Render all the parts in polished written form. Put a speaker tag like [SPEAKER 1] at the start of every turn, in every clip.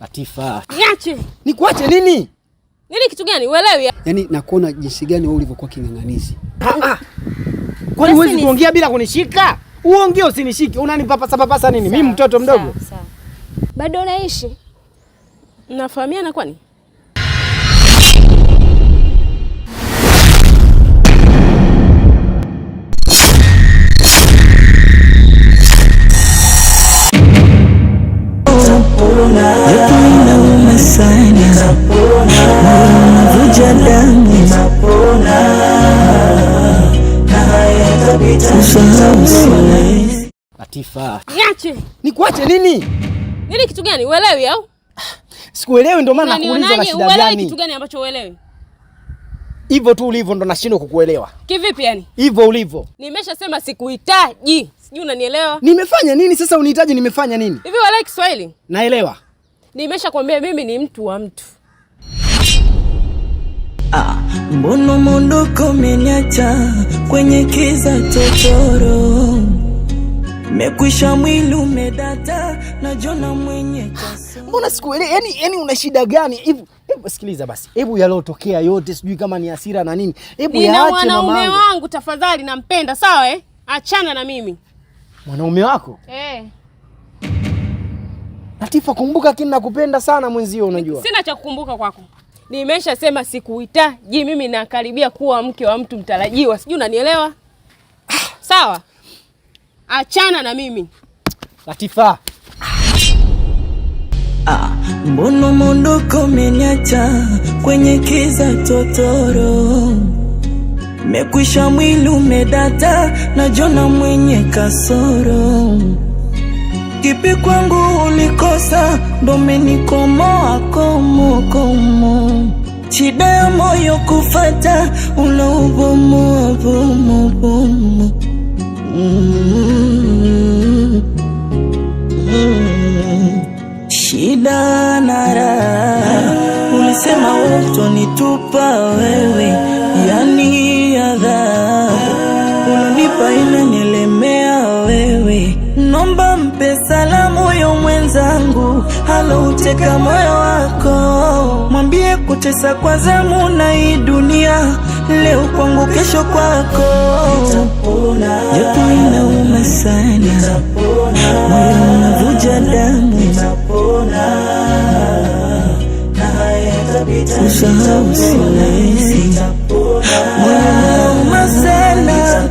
[SPEAKER 1] Latifa.
[SPEAKER 2] Niache.
[SPEAKER 1] Nikuache nini?
[SPEAKER 2] Nini kitu gani? Uelewi?
[SPEAKER 1] Yaani nakuona jinsi gani wewe ulivyokuwa king'ang'anizi. Kwani huwezi kuongea bila kunishika? Uongee usinishike. Unanipapasa nini? Mimi mtoto mdogo.
[SPEAKER 2] Sawa. Bado unaishi? Mnafahamiana kwani?
[SPEAKER 1] Latifa.
[SPEAKER 2] Niache.
[SPEAKER 1] Nikuache nini?
[SPEAKER 2] Nini kitu gani? Uelewi au?
[SPEAKER 1] Sikuelewi ndio maana nakuuliza na shida gani?
[SPEAKER 2] Uelewi kitu gani ambacho uelewi?
[SPEAKER 1] Hivyo tu ulivyo ndo nashindwa kukuelewa.
[SPEAKER 2] Kivipi yani?
[SPEAKER 1] Hivyo ulivyo.
[SPEAKER 2] Nimeshasema sikuhitaji. Sijui unanielewa?
[SPEAKER 1] Nimefanya nini sasa unihitaji nimefanya nini?
[SPEAKER 2] Hivi uelewi Kiswahili?
[SPEAKER 1] Naelewa.
[SPEAKER 2] Nimeshakwambia mimi ni mtu wa mtu.
[SPEAKER 3] Mbono mondoko umeniacha kwenye kiza totoro. Mekwisha mwili umedata na jona mwenye kaso.
[SPEAKER 1] Mbona sikuelewi? Yaani una shida gani? Hebu sikiliza basi. Hebu yalotokea yote sijui kama ni hasira na nini. Hebu yaache mama.
[SPEAKER 2] Mwanaume wangu tafadhali nampenda, sawa eh? Achana na mimi.
[SPEAKER 1] Mwanaume wako? Latifa, kumbuka kini nakupenda sana mwenzio unajua.
[SPEAKER 2] Sina cha kukumbuka kwako. Nimeshasema sikuhitaji, mimi nakaribia kuwa mke wa mtu mtarajiwa. Sijui unanielewa? Sawa? Achana na mimi.
[SPEAKER 1] Latifa.
[SPEAKER 3] Mbono mondoko umeniacha kwenye kiza totoro. Mekwisha mwili umedata na jona mwenye kasoro. Kipi kwangu ulikosa ndo menikomoa komo. Shida ya moyo kufata ula ubomo. Shida nara ulisema utonitupa wewe, yani adha unanipa inanielemea wewe. Nomba mpe salamu yo mwenzangu alouteka moyo wako. Mwambie kutesa kwa zamu na hii dunia, leo kwangu kesho kwako. Nitapona. Japo inauma sana, moyo unavuja damu. Nitapona. Na hayatapita. Usahau siwezi. Nitapona. Moyo unauma sana.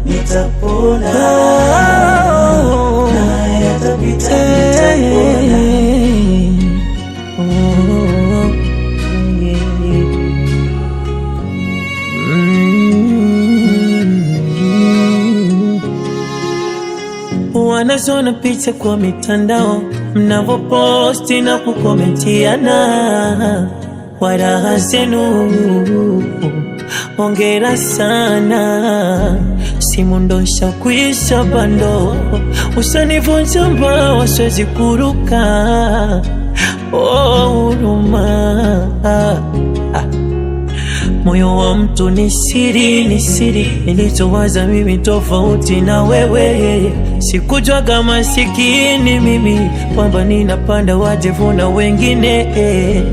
[SPEAKER 3] Nitapona. Na hayatapita. Nitapona. Wanazona picha kwa mitandao, mnavoposti na kukomentiana. Waraha zenu hongera sana, simu ndosha kuisha bando. Usanivunja mbao siwezi kuruka, huruma. Moyo wa mtu ni siri, nilichowaza mimi tofauti na wewe. Sikujua kama masikini mimi, kwamba ninapanda wajevu na wengine.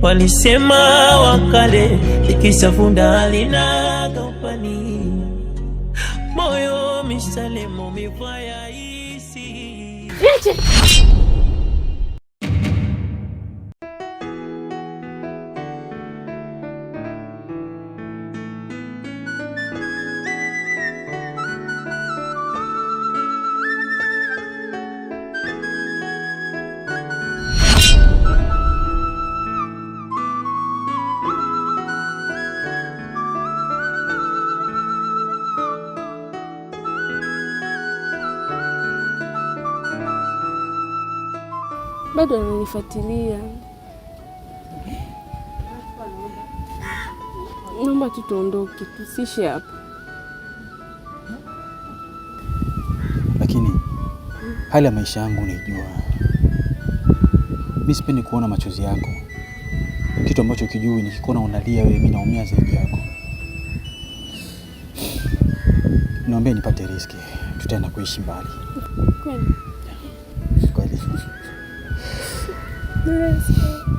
[SPEAKER 3] Walisema wakale, ikisafunda halina kampani. Moyo mishalemo mivaya isi.
[SPEAKER 2] Bado ananifuatilia. Naomba tu tuondoke, tusishe hapa.
[SPEAKER 4] Lakini hali ya maisha yangu unaijua. Mimi sipendi kuona machozi yako. Kitu ambacho kijui nikikuona unalia wewe, mimi naumia zaidi yako. Niambie nipate riziki, tutaenda kuishi mbali.
[SPEAKER 2] Kweli?
[SPEAKER 4] Kweli.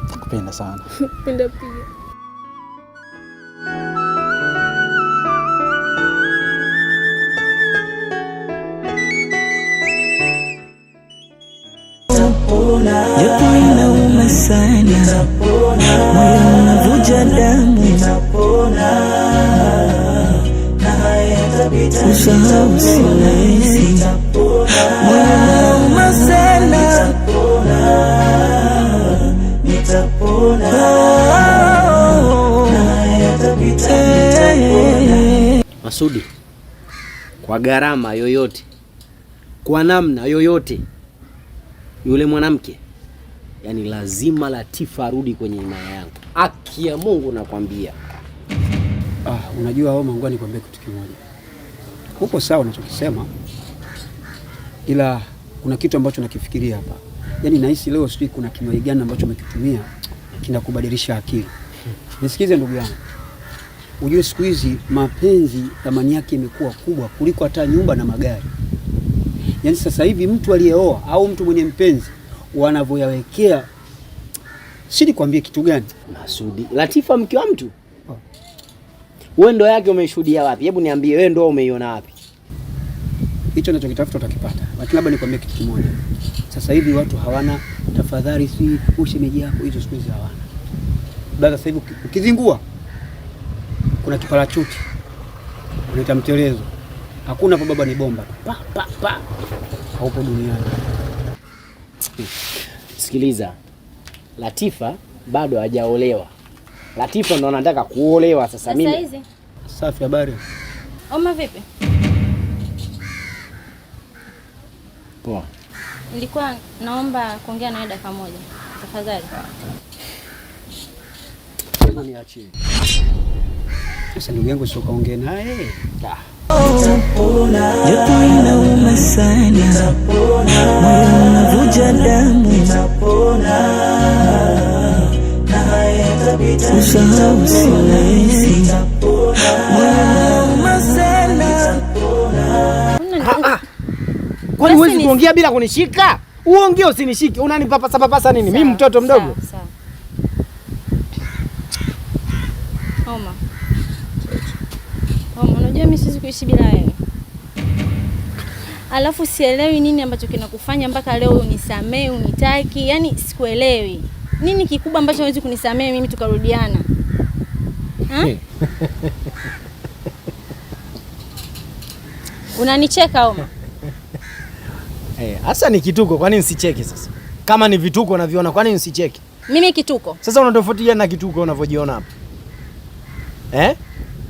[SPEAKER 4] Nakupenda sana.
[SPEAKER 2] Penda pia.
[SPEAKER 3] Joto inauma sana, moyo unavuja damu, usahau siwezi, moyo unauma sana,
[SPEAKER 1] Masudi, kwa gharama yoyote, kwa namna yoyote, yule mwanamke, yani lazima Latifa arudi kwenye imani yangu. Haki ya Mungu nakwambia. Unajua Oma, ngoja nikwambie kitu kimoja. Uko sawa unachokisema, ila kuna kitu ambacho nakifikiria hapa. Yaani nahisi leo sijui kuna kinywaji gani ambacho umekitumia kinakubadilisha akili. Nisikize ndugu yangu. Ujue siku hizi mapenzi thamani yake imekuwa kubwa kuliko hata nyumba na magari. Yaani sasa hivi mtu aliyeoa au mtu mwenye mpenzi wanavyoyawekea, si nikwambie kitu gani? Masudi, Latifa mke wa mtu. Wewe ndo yake umeshuhudia wapi? Hebu niambie wewe ndo umeiona wapi? Hicho ninachokitafuta utakipata. Lakini labda nikwambie kitu kimoja. Sasa hivi watu hawana tafadhali, si ushemeji yako, hizo siku hizi hawana. Bado sasa hivi ukizingua kuna kiparachuti, unaita mtelezo. Hakuna pa baba ni bomba. Pa. Haupo duniani. Sikiliza. Latifa bado hajaolewa. Latifa ndo anataka kuolewa sasa mimi.
[SPEAKER 2] Sasa hizi.
[SPEAKER 1] Safi, habari.
[SPEAKER 2] Oma vipi?
[SPEAKER 1] Poa.
[SPEAKER 2] Nilikuwa naomba kuongea nawe dakika moja. Tafadhali.
[SPEAKER 1] Niachie. Sasa ndugu yangu sio kaongea naye.
[SPEAKER 3] Joto inauma sana, moyo unavuja damu, usahau siwezi, moyo unauma sana.
[SPEAKER 1] Kwani huwezi kuongea bila kunishika? Uongee usinishike. Unanipapasa nini? Mimi mtoto mdogo.
[SPEAKER 2] Sawa. Oma, unajua mimi siwezi kuishi bila wewe. Alafu sielewi nini ambacho kinakufanya mpaka leo unisamee, unitaki. Yaani sikuelewi. Nini kikubwa ambacho huwezi kunisamee mimi tukarudiana? Unanicheka Oma?
[SPEAKER 1] Hasa ni kituko, kwa nini nisicheke sasa? Kama ni vituko unaviona, kwa nini nisicheke?
[SPEAKER 2] Mimi kituko.
[SPEAKER 1] Sasa unatofautiana na kituko unavyojiona hapa.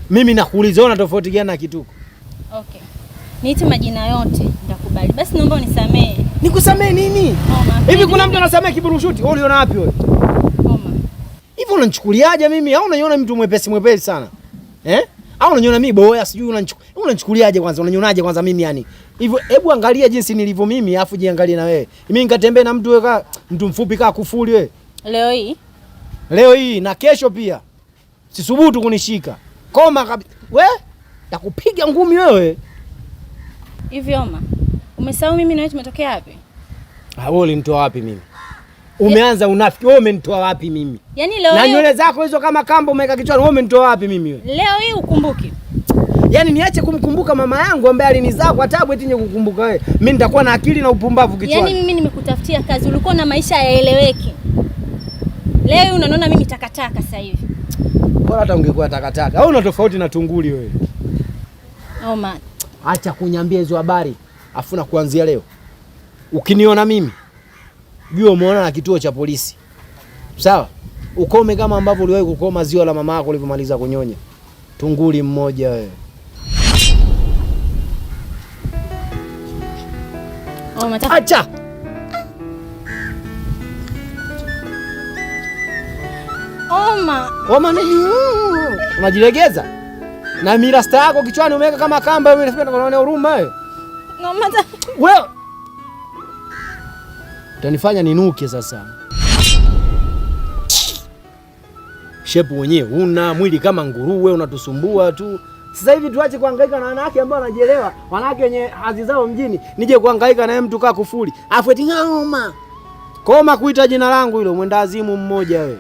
[SPEAKER 1] Mimi nakuuliza una tofauti gani na kituko?
[SPEAKER 2] Okay. Niite majina yote nitakubali. Basi naomba unisamee.
[SPEAKER 1] Nikusamee nini? Hivi kuna mtu anasamea kiburushuti? Wewe uliona wapi wewe?
[SPEAKER 2] Oma.
[SPEAKER 1] Hivi unanichukuliaje mimi? Au unaniona mtu mwepesi sana? Au unaniona mimi boya sijui unanichukuliaje kwanza? Unanionaje kwanza mimi yani? Hivyo hebu angalia jinsi nilivyo mimi afu jiangalie na wewe. Mimi nikatembea na mtu wewe mtu mfupi kaa kufuli wewe. Leo hii na kesho pia. Sisubutu kunishika. Koma kabisa. Takupiga ngumi wewe.
[SPEAKER 2] Hivi Oma, umesahau mimi na wewe tumetokea wapi?
[SPEAKER 1] Wewe ulinitoa wapi mimi? Umeanza unafiki. Wewe umenitoa wapi mimi?
[SPEAKER 2] Yaani leo
[SPEAKER 1] na nywele zako hizo kama kamba umeweka kichwani, wewe umenitoa wapi mimi wewe?
[SPEAKER 2] Leo hii ukumbuki.
[SPEAKER 1] Yaani niache kumkumbuka mama yangu ambaye alinizaa kwa taabu eti nije kukumbuka wewe. Mimi nitakuwa na akili na upumbavu kichwani.
[SPEAKER 2] Yaani mimi nimekutafutia kazi, ulikuwa na maisha yaeleweki. Leo hii unaniona mimi takataka sasa hivi.
[SPEAKER 1] Bora hata ungekuwa takataka. Au una tofauti na tunguli wewe?
[SPEAKER 2] Oma,
[SPEAKER 1] acha kunyambia hizo habari. Afuna kuanzia leo ukiniona mimi jua umeona na kituo cha polisi. Sawa? Ukome kama ambavyo uliwahi kukoma ziwa la mama yako ulipomaliza kunyonya. Tunguli mmoja wewe.
[SPEAKER 2] Oma,
[SPEAKER 1] acha. Oma nini? Unajilegeza? Na mirasta yako kichwani umeweka kama kamba wewe, unafika unaona huruma wewe. Wewe utanifanya ninuke sasa. Shepu wenyewe una mwili kama nguruwe, unatusumbua tu. Sasa hivi tuache kuhangaika na wanawake ambao wanajielewa, wanawake wenye hadhi zao mjini, nije kuhangaika na mtu kaa kufuli. Afu eti Oma. Koma kuita jina langu hilo, mwenda azimu mmoja wewe.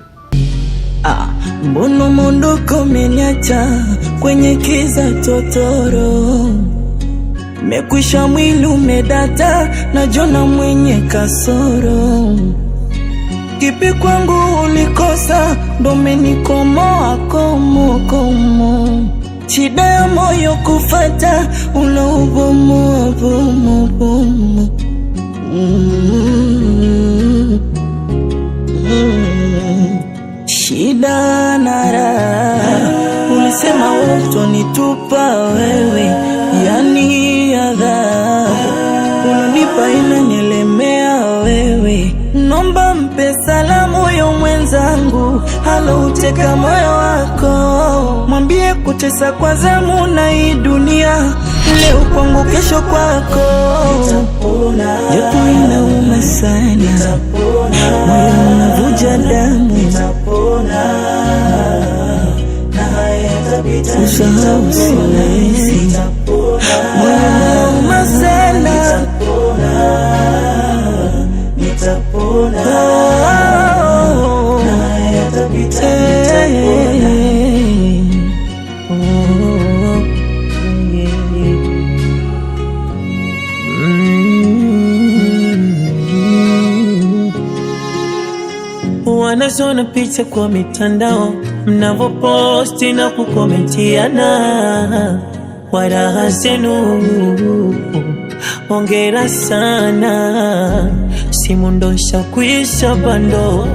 [SPEAKER 3] Mbono mondoko umeniacha kwenye kiza totoro, mekwisha mwili umedata, najona mwenye kasoro. Kipi kwangu ulikosa, ndo umenikomoa komo. Shida ya moyo kufata, unaubomoa bomo. Shida na raha, ulisema utonitupa wewe, yani adhabu unanipa inanielemea wewe. Nomba mpe salamu yo mwenzangu, alouteka moyo wako, mwambie kutesa kwa zamu na hii dunia, leo kwangu kesho kwako. Joto inauma sana, moyo unavuja damu, usahau siwezi, moyo unauma sana, wanazona picha kwa mitandao, mnavoposti na kukomentiana, waraha zenu hongera sana. Simu ndosha kuisha bando,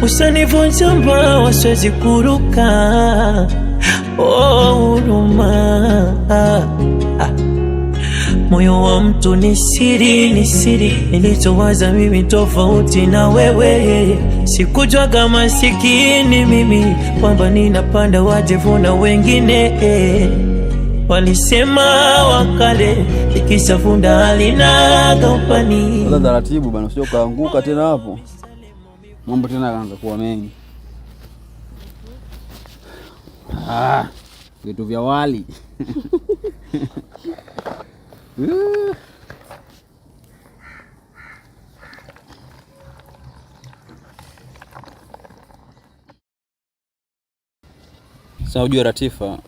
[SPEAKER 3] usanivunja mbawa siwezi kuruka. Huruma, moyo wa mtu ni siri, nilichowaza mimi tofauti na wewe. Sikujua kama masikini mimi, kwamba ninapanda wajevuna wengine. Walisema wakale, ikisafunda halinaga upani.
[SPEAKER 4] Sasa taratibu bana, usije kaanguka tena hapo. Mambo tena yanaanza kuwa mengi. Vitu vya wali. Sasa ujue Latifa,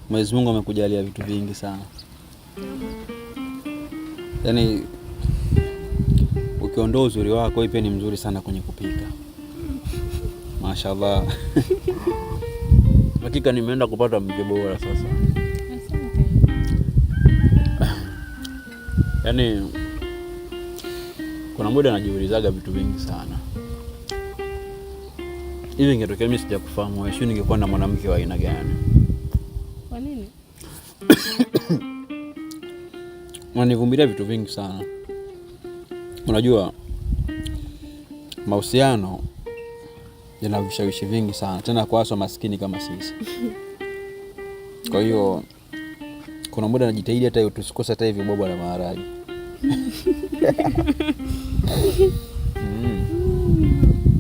[SPEAKER 4] Mwenyezi Mungu amekujalia vitu vingi sana. Yaani ukiondoa uzuri wako, wewe pia ni mzuri sana kwenye kupika. Mashaallah. Hakika nimeenda kupata mke bora sasa.
[SPEAKER 2] Asante.
[SPEAKER 4] Yaani kuna muda najiulizaga vitu vingi sana. Hivi ingetokea mimi sijakufahamu wewe, sio ningekuwa na mwanamke wa aina gani?
[SPEAKER 2] Kwa nini?
[SPEAKER 4] Unanivumilia vitu vingi sana. Unajua mahusiano yana vishawishi vingi sana, tena kwa watu maskini kama sisi. Kwa hiyo kuna muda najitahidi hata tusikose hata hivi bobo la maharage.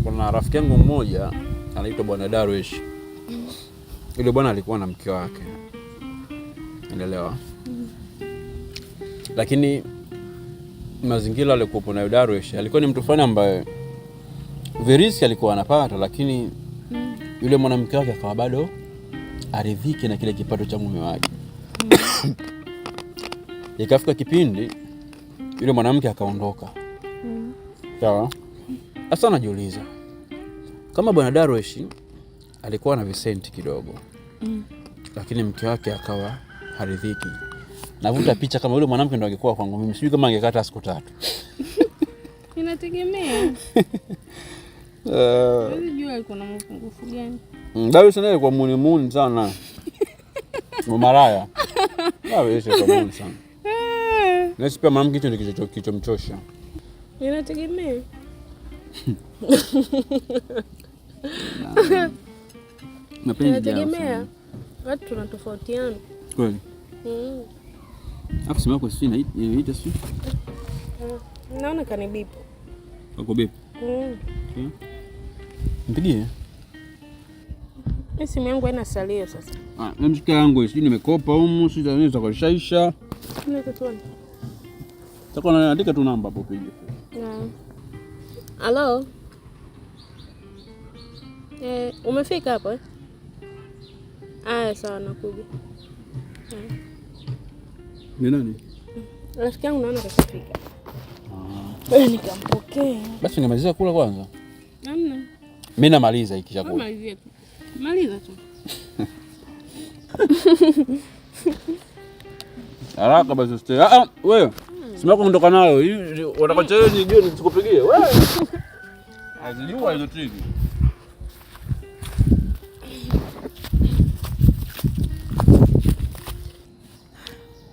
[SPEAKER 4] Kuna rafiki yangu mmoja anaitwa Bwana Darwish. Yule bwana alikuwa na mke wake. Unaelewa? Lakini mazingira alikuwa na Darwish alikuwa ni mtu fulani ambaye virisi alikuwa anapata, lakini yule mwanamke wake akawa bado aridhiki na kile kipato cha mume wake. Ikafika kipindi yule mwanamke akaondoka. Sawa? Sasa najiuliza, kama Bwana Darwish alikuwa na visenti kidogo, lakini mke wake akawa haridhiki, navuta picha kama yule mwanamke ndo angekuwa kwangu mimi, sijui kama angekata siku 3.
[SPEAKER 2] Inategemea. Unajua alikuwa na mapungufu gani?
[SPEAKER 4] Darwish naye kwa muni sana. Mmaraya. Darwish kwa muni sana. Nasi pia mwanamke hicho ndio kilichomchosha.
[SPEAKER 2] Inategemea. Inategemea. Watu tunatofautiana.
[SPEAKER 4] Kweli. Afu sema kwa sisi inaita sisi.
[SPEAKER 2] Naona kanibipo.
[SPEAKER 4] Wako bipi? Mpigie.
[SPEAKER 2] Simu yangu haina salio sasa.
[SPEAKER 4] Na mshika yangu sijui nimekopa humu, sijui naweza kulishaisha.
[SPEAKER 2] Nini tatuona?
[SPEAKER 4] Sasa naandika tu namba hapo pige.
[SPEAKER 2] Halo. Umefika hapo eh? Aya, sawa nakuja.
[SPEAKER 4] Ni nani?
[SPEAKER 2] Rafiki yangu naona kashafika. Nikampokea.
[SPEAKER 4] Basi nimaliza kula kwanza.
[SPEAKER 2] Hamna.
[SPEAKER 4] Mimi namaliza hiki chakula.
[SPEAKER 2] Maliza tu. Maliza tu.
[SPEAKER 4] Haraka basi uste. Wewe. Simama kuondoka nayo. Unataka challenge je nisikupigie? Wewe. Azijua hizo triki.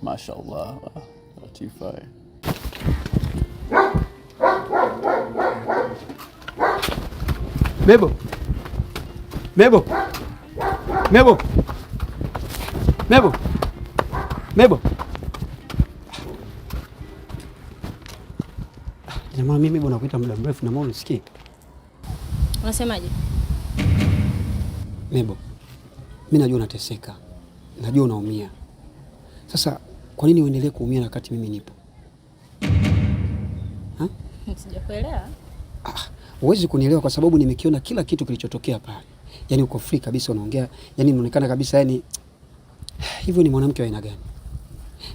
[SPEAKER 4] Mashaallah. Latifa.
[SPEAKER 1] Mebo. Mebo. Mebo. Mebo. Mebo. Jamaa mimi bwana nakuita muda mrefu na mbona unisikii?
[SPEAKER 2] Unasemaje?
[SPEAKER 1] Mebo. Mimi najua unateseka. Najua unaumia. Sasa kwa nini uendelee kuumia na wakati mimi nipo? Ha?
[SPEAKER 2] Sijakuelewa.
[SPEAKER 1] Huwezi kunielewa kwa sababu nimekiona kila kitu kilichotokea pale. Yaani uko free kabisa unaongea, yaani unaonekana kabisa yani hivyo ni mwanamke wa aina gani?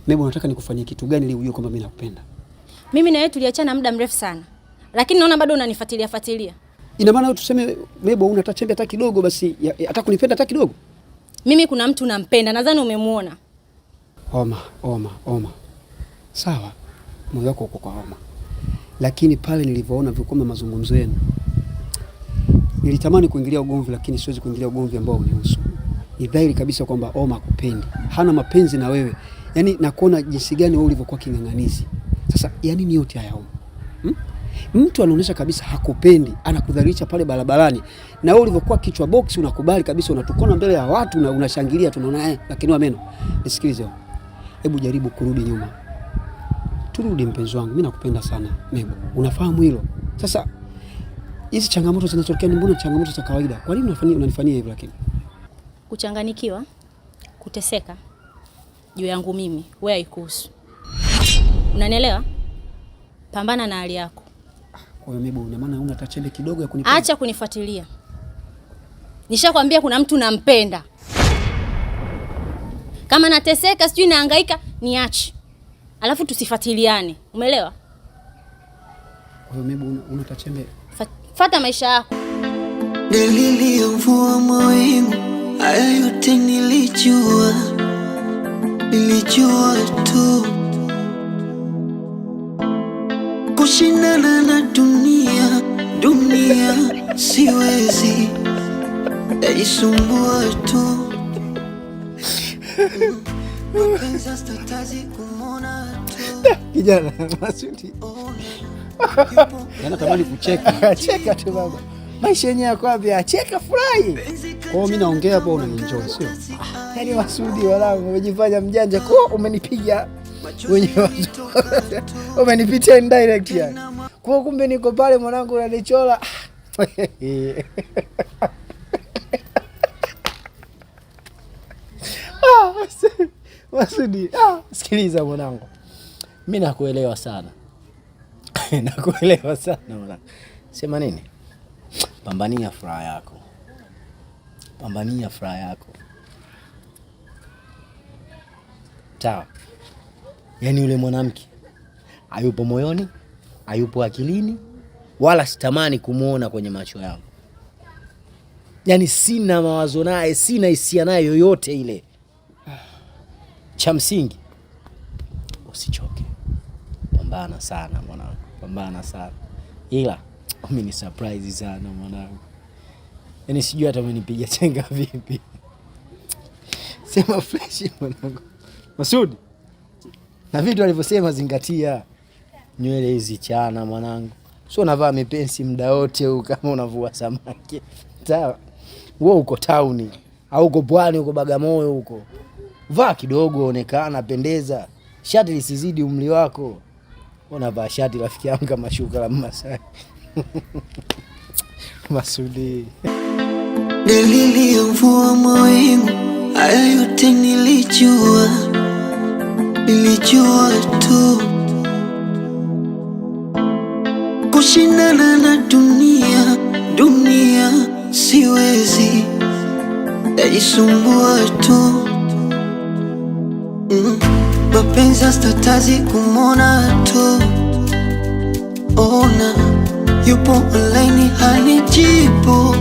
[SPEAKER 1] Mebo, unataka nikufanyie kitu gani ili ujue kwamba mimi nakupenda?
[SPEAKER 5] Mimi na wewe tuliachana muda mrefu sana. Lakini naona bado unanifuatilia.
[SPEAKER 1] Ina maana wewe tuseme Mebo una tachembe hata kidogo basi hata kunipenda hata kidogo?
[SPEAKER 5] Mimi kuna mtu nampenda, nadhani umemuona.
[SPEAKER 1] Oma. Sawa. Moyo wako uko kwa Oma. Lakini pale nilivyoona vikome mazungumzo yenu, nilitamani kuingilia ugomvi lakini siwezi kuingilia ugomvi ambao unihusu. Ni dhahiri kabisa kwamba Oma hakupendi. Hana mapenzi na wewe. Yaani nakuona jinsi gani wewe ulivyokuwa king'ang'anizi. Sasa yani ni yote haya Oma. Mtu anaonyesha kabisa hakupendi, anakudhalilisha pale barabarani. Na wewe ulivyokuwa kichwa box unakubali kabisa, unatukona mbele ya watu na unashangilia tunaona lakini wa meno. Nisikilize. Hebu jaribu kurudi nyuma. Turudi mpenzi wangu, mimi nakupenda sana Mebo. Unafahamu hilo? Sasa hizi changamoto zinazotokea ni mbona changamoto za kawaida? Kwa nini unanifanyia hivyo lakini?
[SPEAKER 5] Kuchanganikiwa, kuteseka juu yangu mimi, wewe haikuhusu. Unanielewa? Pambana na hali yako.
[SPEAKER 1] Kwa hiyo Mebo, una maana una tachembe kidogo ya kunipenda?
[SPEAKER 5] Acha kunifuatilia. Nishakwambia kuna mtu nampenda. Kama nateseka sijui nahangaika, niache. Alafu tusifuatiliane. Umeelewa?
[SPEAKER 1] Kwa hiyo Mebo, una tachembe.
[SPEAKER 5] Fuata maisha yako.
[SPEAKER 3] Dalili ya mvua mawingu, haya yote nilijua tu. Kushindana na dunia siwezi, yaisumbua tu.
[SPEAKER 1] Kijana, Masudi. Natamani kucheka. Cheka tu baba. Maisha yenyewe yako wapi? Cheka, furahi. Kwa hiyo mimi naongea hapo unanienjoy, sio? Yaani Masudi wanangu umejifanya mjanja kwa umenipiga wenyewe. Umenipitia indirect yani. Kwa kumbe niko pale mwanangu unanichola. Masudi, sikiliza mwanangu. Mimi nakuelewa sana. Nakuelewa sana mwanangu. Sema nini? Pambania furaha yako. Pambania furaha yako. Sawa. Yaani yule mwanamke hayupo moyoni, hayupo akilini, wala sitamani kumuona kwenye macho yangu. Yaani sina mawazo naye, sina hisia naye yoyote ile. Cha msingi usichoke. Pambana sana mwanangu. Pambana sana. Ila umeni surprise sana mwanangu. Yaani sijui hata umenipiga chenga vipi. Sema fresh mwanangu. Masudi. Na vitu alivyosema zingatia. Nywele hizi chana mwanangu. Sio unavaa mipensi muda wote huu kama unavua samaki. Sawa. Wewe uko town au uko Pwani, uko Bagamoyo huko. Vaa kidogo onekana pendeza. Shati lisizidi umri wako. Unavaa shati rafiki yangu kama shuka la Masai. Masudi.
[SPEAKER 3] Dalili ya mvua mawingu, haya yote nilijua tu.
[SPEAKER 6] kushindana na dunia, dunia siwezi, najisumbua tu. Mapenzi hastatazi kumona tu, ona yupo online hanijibu,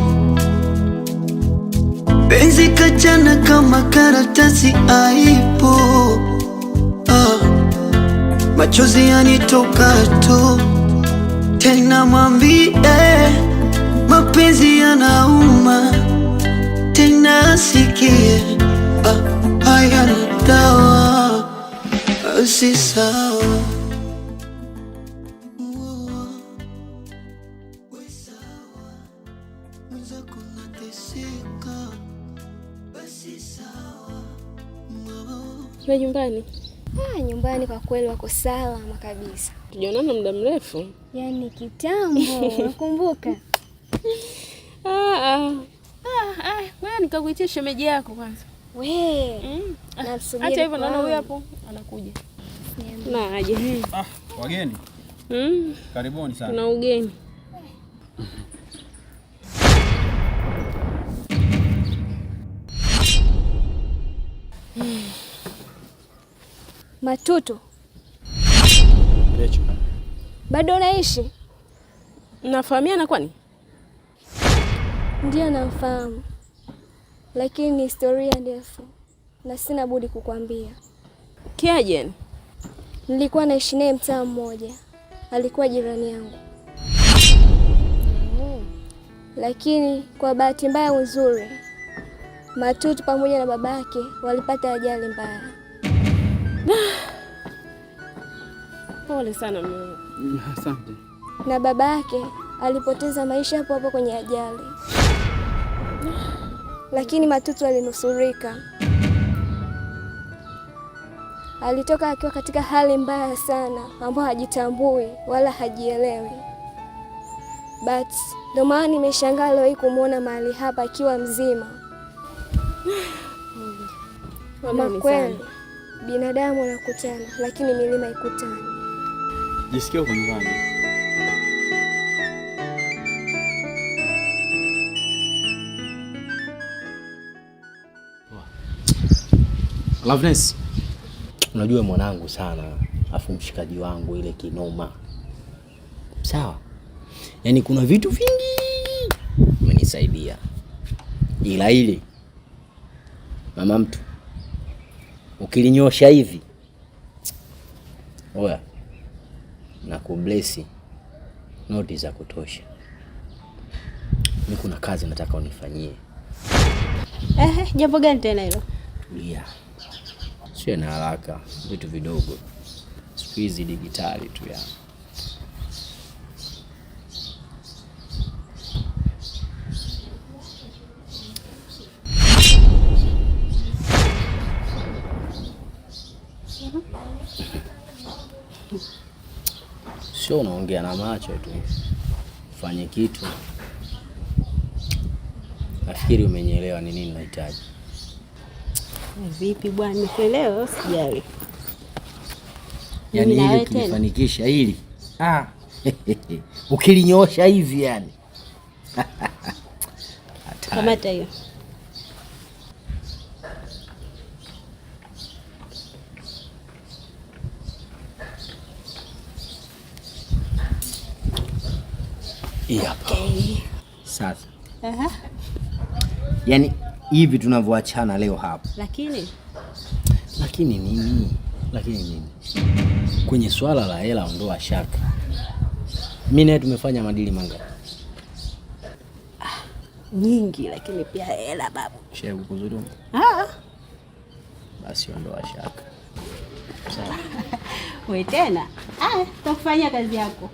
[SPEAKER 6] penzi kachana kama karatasi aipo. Machozi yanitoka tu, tena mwambie mapenzi yanauma, tena asikie hayana dawa, si sawa.
[SPEAKER 2] Na nyumbani?
[SPEAKER 7] Nyumbani kwa kweli wako salama kabisa.
[SPEAKER 2] Tujaonana muda mrefu.
[SPEAKER 7] Yaani kitambo, nakumbuka.
[SPEAKER 2] Wewe nikakuitia shemeji yako kwanza.
[SPEAKER 7] Nasubiri.
[SPEAKER 2] Acha hivyo, naona huyu hapo anakuja. Na aje.
[SPEAKER 4] Wageni. Karibuni sana.
[SPEAKER 2] Kuna ugeni.
[SPEAKER 7] Matutu. Bado unaishi?
[SPEAKER 2] Mnafahamiana kwani?
[SPEAKER 7] Ndio namfahamu, lakini ni historia ndefu na sina budi kukwambia.
[SPEAKER 2] Kiaje?
[SPEAKER 7] Nilikuwa naishi naye mtaa mmoja, alikuwa jirani yangu. Lakini kwa bahati mbaya nzuri, Matutu pamoja na babake walipata ajali mbaya.
[SPEAKER 2] Pole sana mimi.
[SPEAKER 4] Asante.
[SPEAKER 7] Na babake alipoteza maisha hapo hapo kwenye ajali, lakini Matutu alinusurika. Alitoka akiwa katika hali mbaya sana ambayo hajitambui wala hajielewi. But ndio maana nimeshangaa leo hii kumuona mahali hapa akiwa mzima. Mama, kweli binadamu wanakutana, lakini milima ikutani.
[SPEAKER 4] Jisikia uko nyumbani.
[SPEAKER 1] Loveness, unajua mwanangu sana, afu mshikaji wangu ile kinoma. Sawa? Yaani kuna vitu vingi umenisaidia. Ila ile mama mtu ukilinyosha hivi, oya, na kublesi noti za kutosha. Mimi kuna kazi nataka unifanyie.
[SPEAKER 5] Jambo gani tena hilo?
[SPEAKER 1] Tulia. Sio na haraka, vitu vidogo. Siku hizi digitali tu ya. Sio unaongea na macho tu. Fanye kitu. Nafikiri umenielewa ni nini nahitaji.
[SPEAKER 5] Vipi bwana, nielewa, sijali.
[SPEAKER 1] Yaani ili ukilifanikisha hili. Ukilinyoosha hivi yani.
[SPEAKER 5] Kamata hiyo.
[SPEAKER 1] Okay. Sasa. Yaani hivi tunavyoachana leo hapa. Lakini nini? Kwenye swala la hela ondoa shaka. Mimi naye tumefanya madili mangapi?
[SPEAKER 5] Nyingi, lakini pia hela babu.
[SPEAKER 1] Shehe kuzulumu. Basi ondoa shaka. Sawa.
[SPEAKER 5] Wewe tena? Tukufanyia kazi yako.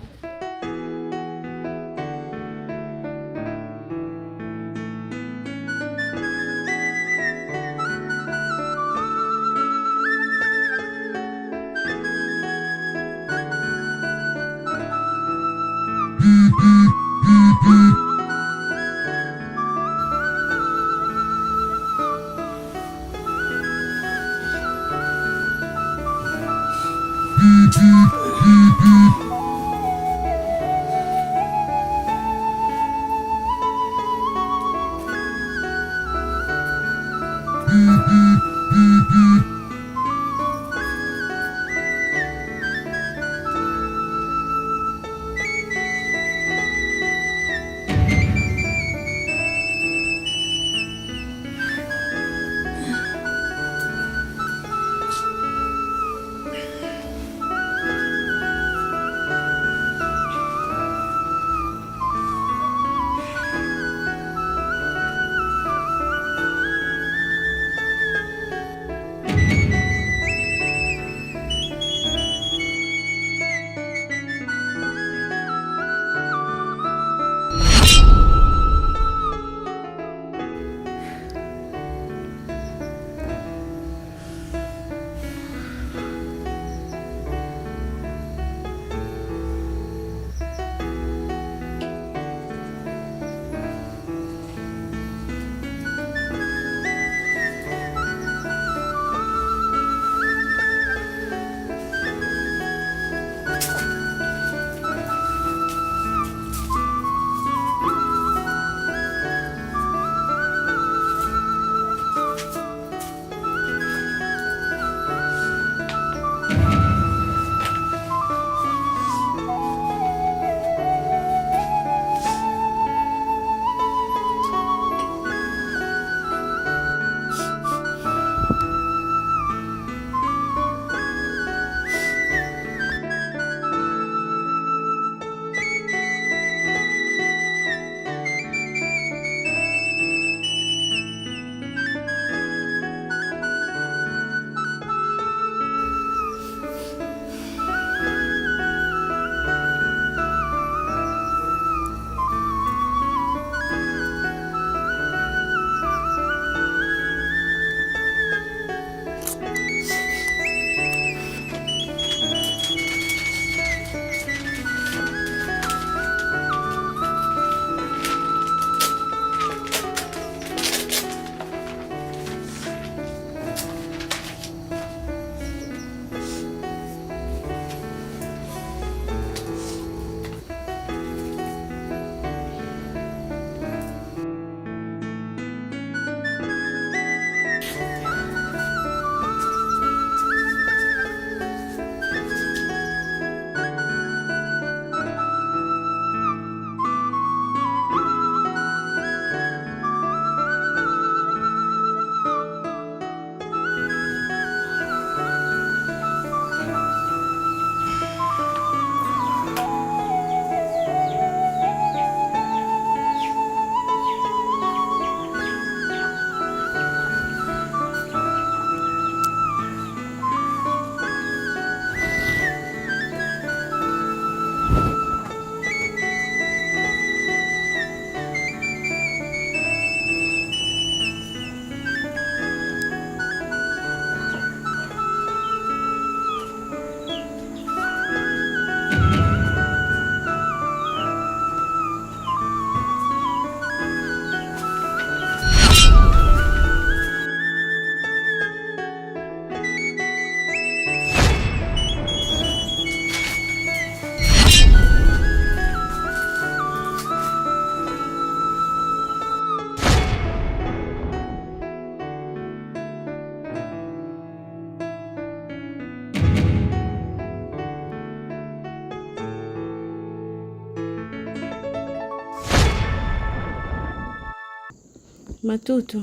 [SPEAKER 2] Matutu,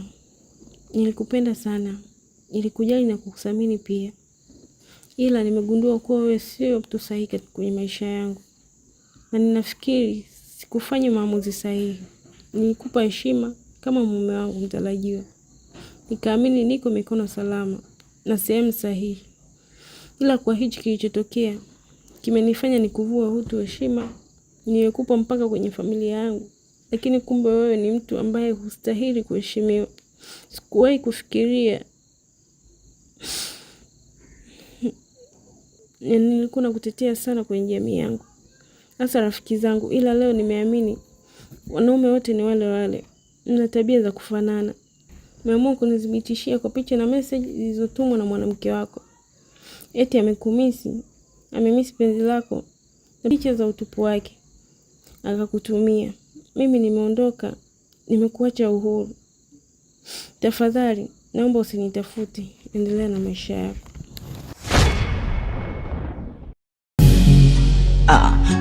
[SPEAKER 2] nilikupenda sana, nilikujali na kukuthamini pia, ila nimegundua kuwa wewe sio mtu sahihi kwenye maisha yangu, na ninafikiri sikufanya maamuzi sahihi. Nilikupa heshima kama mume wangu mtarajiwa, nikaamini niko mikono salama na sehemu sahihi, ila kwa hichi kilichotokea kimenifanya nikuvua utu, heshima nilikupa mpaka kwenye familia yangu, lakini kumbe wewe ni mtu ambaye hustahili kuheshimiwa. Sikuwahi kufikiria nilikuwa nakutetea sana kwenye jamii yangu, hasa rafiki zangu, ila leo nimeamini wanaume wote ni wale wale, na tabia za kufanana. Umeamua kunithibitishia kwa picha na message zilizotumwa na mwanamke wako, eti amemisi penzi lako na picha za utupu wake akakutumia. Mimi nimeondoka, nimekuacha uhuru. Tafadhali naomba usinitafute, endelea na maisha yako.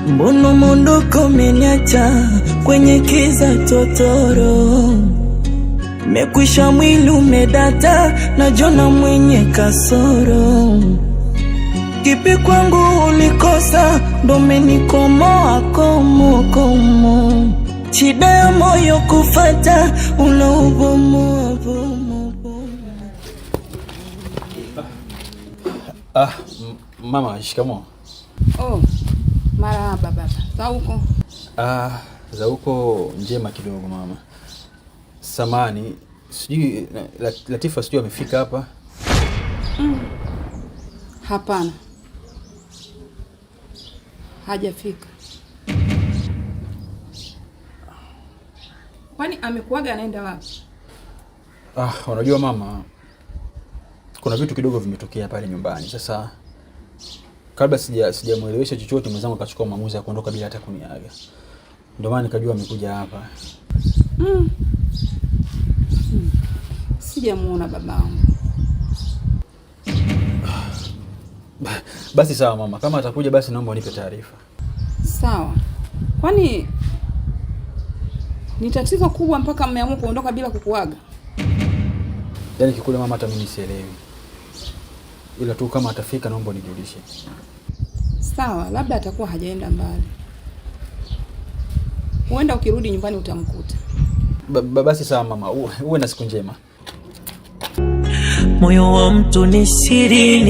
[SPEAKER 3] Mbono mondoko umeniacha kwenye kiza totoro, mekwisha mwili umedata, najona mwenye kasoro. Kipi kwangu ulikosa, ndo menikomoa komo. Shida ya moyo kufata, unaubomoa bomo.
[SPEAKER 4] Mama, shikamoo.
[SPEAKER 8] Oh, marahaba baba. Za huko?
[SPEAKER 4] Za huko njema kidogo mama. Samani, sijui Latifa sijui amefika hapa?
[SPEAKER 8] Hapana. Hajafika. Kwani amekuaga anaenda wapi?
[SPEAKER 4] Unajua mama, kuna vitu kidogo vimetokea pale nyumbani. Sasa kabla sijamuelewesha chochote, mwenzangu akachukua maamuzi ya kuondoka bila hata kuniaga. Ndio maana nikajua amekuja hapa.
[SPEAKER 8] Sijamuona babangu.
[SPEAKER 4] Basi sawa mama, kama atakuja basi naomba unipe taarifa.
[SPEAKER 8] Sawa. Kwani ni tatizo kubwa mpaka mmeamua kuondoka bila kukuaga?
[SPEAKER 4] Yaani kikule mama, hata mimi sielewi. Ila tu kama atafika naomba unijulishe.
[SPEAKER 8] Sawa, labda atakuwa hajaenda mbali. Huenda ukirudi nyumbani utamkuta.
[SPEAKER 4] Basi sawa mama, uwe na siku njema.
[SPEAKER 3] Moyo wa mtu ni siri,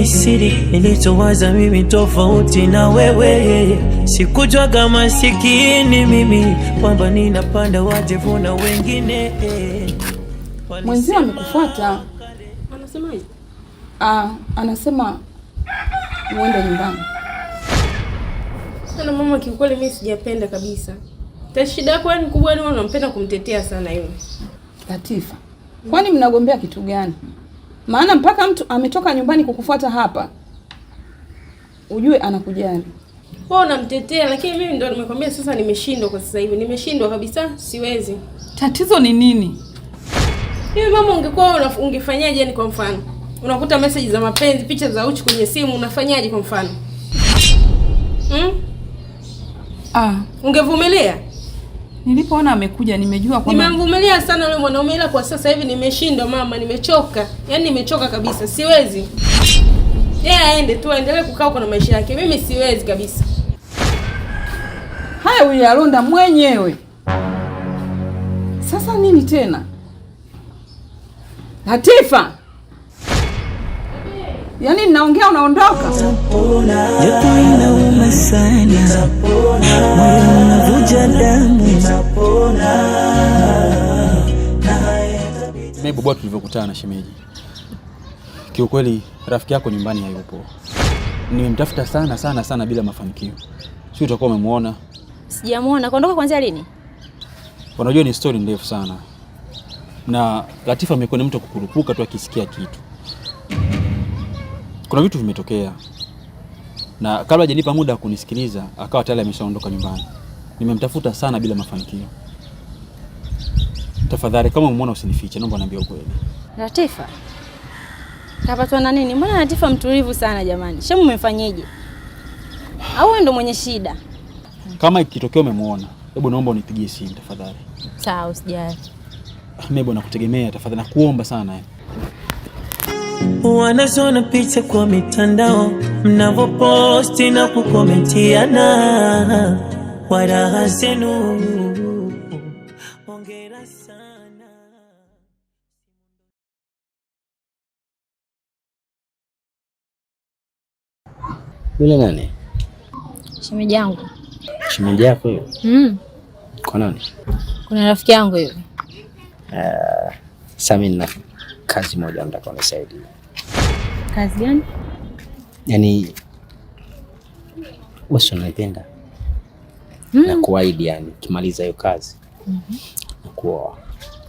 [SPEAKER 3] nilichowaza mimi tofauti na wewe. Sikujua kama masikini mimi, kwamba ninapanda wajevu na wengine.
[SPEAKER 8] Mwenzio amekufuata.
[SPEAKER 2] Anasemaje?
[SPEAKER 8] Anasema uende nyumbani.
[SPEAKER 2] Sana mama, kiukweli mimi sijapenda kabisa. Shida yako ni kubwa, ni unampenda kumtetea sana yule
[SPEAKER 8] Latifa. Kwani mnagombea kitu gani? Maana mpaka mtu ametoka nyumbani kukufuata hapa, ujue anakujali.
[SPEAKER 2] Wewe unamtetea, lakini mimi ndo nimekwambia sasa nimeshindwa kwa sasa hivi. Nimeshindwa kabisa, siwezi.
[SPEAKER 8] Tatizo ni nini?
[SPEAKER 2] Hivi mama, ungekuwa ungefanyaje? Ni kwa mfano, unakuta message za mapenzi, picha za uchi kwenye simu, unafanyaje kwa mfano? Ungevumilia?
[SPEAKER 8] Nilipoona amekuja nimejua kwamba
[SPEAKER 2] nimemvumilia sana yule mwanaume, ila kwa sasa hivi nimeshindwa mama, nimechoka. Yaani nimechoka kabisa, siwezi. Yeye aende tu, aendelee kukaa huko na maisha yake. Mimi siwezi kabisa.
[SPEAKER 8] Haya uyalonda mwenyewe. Sasa nini tena? Latifa! Yaani ninaongea unaondoka?
[SPEAKER 3] Japo inauma sana, moyo unavuja damu.
[SPEAKER 4] Mimi bobo tulivyokutana na shemeji, kiukweli rafiki yako nyumbani hayupo. Nimemtafuta sana bila mafanikio. Sio utakuwa umemuona?
[SPEAKER 5] Sijamuona. Kaondoka kuanzia lini?
[SPEAKER 4] Unajua ni story ndefu sana. Na Latifa amekuwa ni mtu kukurupuka tu akisikia kitu. Kuna vitu vimetokea. Na kabla hajanipa muda wa kunisikiliza, akawa tayari ameshaondoka nyumbani. Nimemtafuta sana bila mafanikio. Tafadhali kama umeona usinifiche, naomba niambie ukweli.
[SPEAKER 5] Latifa kapatwa na nini? Mbona Latifa mtulivu sana jamani? Shemu umemfanyeje? Au wewe ndo mwenye shida?
[SPEAKER 4] Kama ikitokea umemuona, hebu naomba unipigie simu tafadhali.
[SPEAKER 5] Sawa, usijali.
[SPEAKER 4] Mimi bwana nakutegemea, tafadhali nakuomba sana.
[SPEAKER 3] Wanazona picha kwa mitandao, mnavoposti na kukomentiana, waraha zenu hongera sana.
[SPEAKER 1] Yule nani?
[SPEAKER 5] Shemeji yangu.
[SPEAKER 1] Shemeji yako hiyo? Kwa nani?
[SPEAKER 5] Kuna rafiki yangu hivi.
[SPEAKER 1] Sasa mimi nina kazi moja nataka unisaidie.
[SPEAKER 5] Kazi gani?
[SPEAKER 1] Yaani wewe unanipenda. Na kuahidi yani kimaliza hiyo kazi. Na kuoa.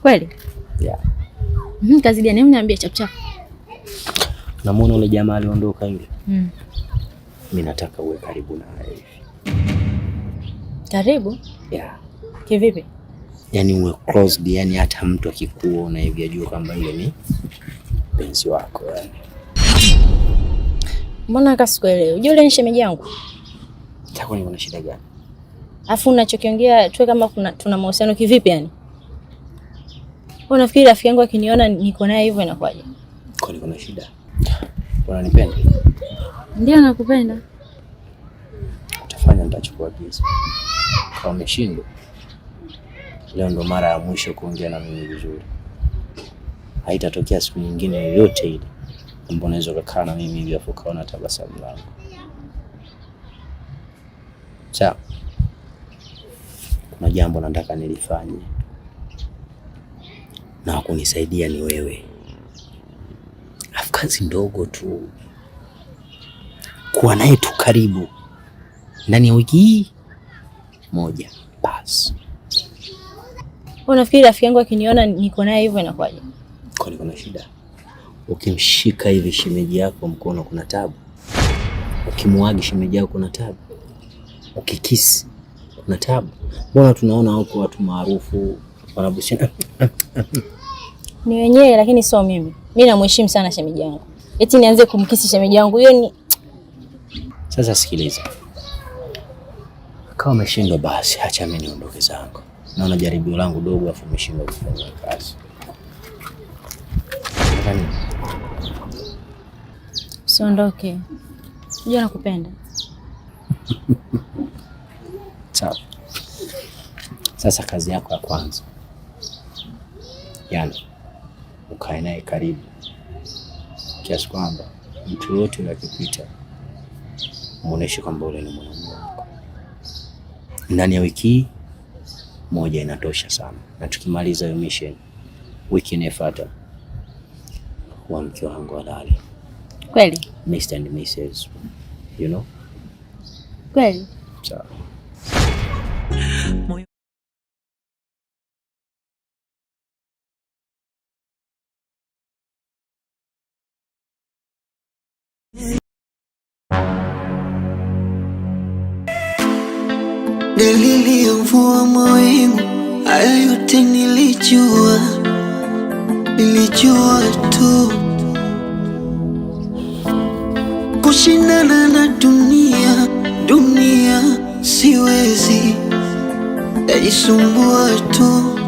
[SPEAKER 5] Kweli?
[SPEAKER 1] Yeah.
[SPEAKER 5] Kazi gani? Niambie chap.
[SPEAKER 1] Namuona yule jamaa aliondoka yule. Mimi nataka uwe karibu na yeye.
[SPEAKER 5] Karibu?
[SPEAKER 1] Yeah.
[SPEAKER 5] Kivipi?
[SPEAKER 1] Yaani uwe close, yani hata mtu akikuona hivi ajue kwamba yule ni mpenzi wako yani.
[SPEAKER 5] Mbona kasikuelewi? Unajua yule ni shemeji yangu.
[SPEAKER 1] Tako ni kuna shida gani?
[SPEAKER 5] Afu unachokiongea tuwe kama tuna mahusiano kivipi yani? Unafikiri rafiki yangu akiniona niko naye hivyo inakuwaje?
[SPEAKER 1] Kwa nini kuna shida? Unanipenda?
[SPEAKER 5] Ndio nakupenda.
[SPEAKER 1] Utafanya nitachukua giza. Kama umeshindwa, leo ndo mara ya mwisho kuongea na mimi vizuri. Haitatokea siku nyingine yoyote ile ambapo unaweza kukaa na mimi hivi afu kaona tabasamu langu. Sawa. Kuna jambo nataka nilifanye. Na kunisaidia ni wewe. Kazi ndogo tu. Kuwa naye tu karibu. Ndani ya wiki moja basi.
[SPEAKER 5] Unafikiri rafiki yangu akiniona niko naye hivyo inakuwaje?
[SPEAKER 1] Kwa nini kuna shida? Ukimshika hivi shemeji yako mkono kuna tabu. Ukimuagi shemeji yako kuna tabu. Ukikisi kuna tabu. Mbona tunaona huko watu maarufu wanabushana?
[SPEAKER 5] Ni wenyewe lakini sio mimi. Mimi namheshimu sana shemeji yangu. Eti nianze kumkisi shemeji yangu hiyo ni...
[SPEAKER 1] Sasa sikiliza. Kama umeshindwa basi acha mimi niondoke zangu. Naona jaribio langu dogo afu umeshindwa kufanya kazi. Nani?
[SPEAKER 5] Usiondoke. Unajua nakupenda.
[SPEAKER 1] Sawa. Sasa kazi yako ya kwanza. Yaani ukae naye karibu. Kiasi kwamba mtu yote unakipita muoneshe kwamba ule ni mwanamume wako. Ndani ya wiki moja inatosha sana. Na tukimaliza hiyo mission, wiki inayofuata wa mke wangu halali.
[SPEAKER 5] Kweli?
[SPEAKER 1] Mr. and Mrs. You know?
[SPEAKER 5] Kweli?
[SPEAKER 1] Sawa.
[SPEAKER 6] Dalili ya mvua mawingu, haya yote nilijua tu. Kushindana na dunia siwezi, najisumbua tu.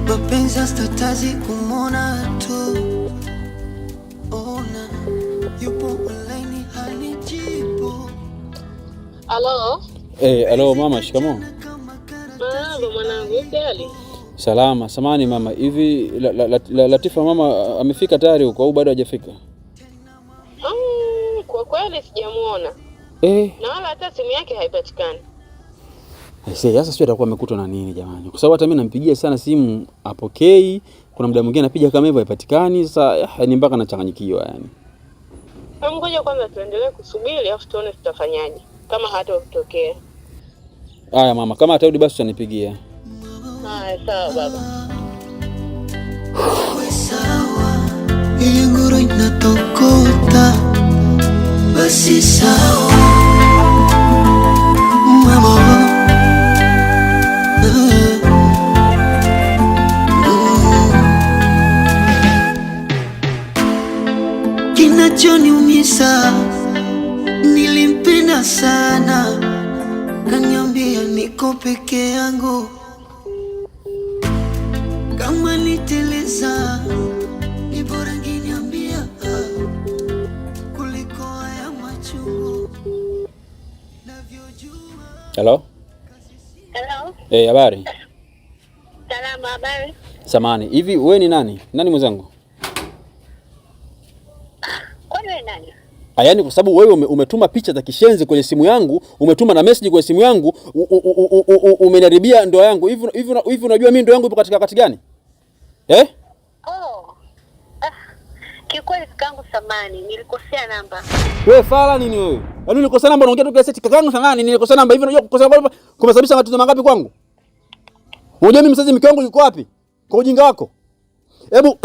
[SPEAKER 6] Mapenzi hastatazi kumona tu. Ona yupo online hanijibu.
[SPEAKER 9] Halo?
[SPEAKER 4] Halo mama, shikamoo.
[SPEAKER 9] Baba mwanangu, uko hali?
[SPEAKER 4] Salama, samani mama. Hivi Latifa mama amefika tayari huko au bado hajafika?
[SPEAKER 9] Kwa kweli sijamuona. Na wala hata simu yake haipatikani.
[SPEAKER 4] Sasa sio atakuwa amekutwa na nini jamani? Kwa sababu hata mimi nampigia sana simu apokei, kuna muda mwingine napiga kama hivyo haipatikani. Sasa ni mpaka nachanganyikiwa yani.
[SPEAKER 9] Ngoja kwanza tuendelee kusubiri afu tuone tutafanyaje. Kama hata utokea.
[SPEAKER 4] Haya mama, kama atarudi basi utanipigia.
[SPEAKER 9] Haya sawa baba.
[SPEAKER 6] Sawa, ile ngoro inatokota. Basi sawa mama. Kinachoniumiza, nilimpenda sana, kaniambia niko peke yangu. kama niteleza, ni bora nginiambia kuliko haya machungu navyojua.
[SPEAKER 4] Hello?
[SPEAKER 9] Hello?
[SPEAKER 4] Habari?
[SPEAKER 9] Salama, habari?
[SPEAKER 4] Samani, hivi wewe ni nani? Nani mwenzangu?
[SPEAKER 9] Kwani wewe nani?
[SPEAKER 4] Yaani kwa sababu wewe umetuma picha za kishenzi kwenye simu yangu, umetuma na message kwenye simu yangu, umeniharibia ndoa yangu. Hivi unajua mimi ndoa yangu ipo katika wakati gani?
[SPEAKER 9] Oh. Kikweli kakangu samani, nilikosea namba.
[SPEAKER 4] Wewe fala nini wewe? Yaani nilikosea namba unaongea tu kile seti kakangu samani, nilikosea namba. Hivi unajua kukosea namba kumesababisha matatizo mangapi kwangu? Unajua mimi mzazi mke wangu yuko wapi? Kwa ujinga wako. Hebu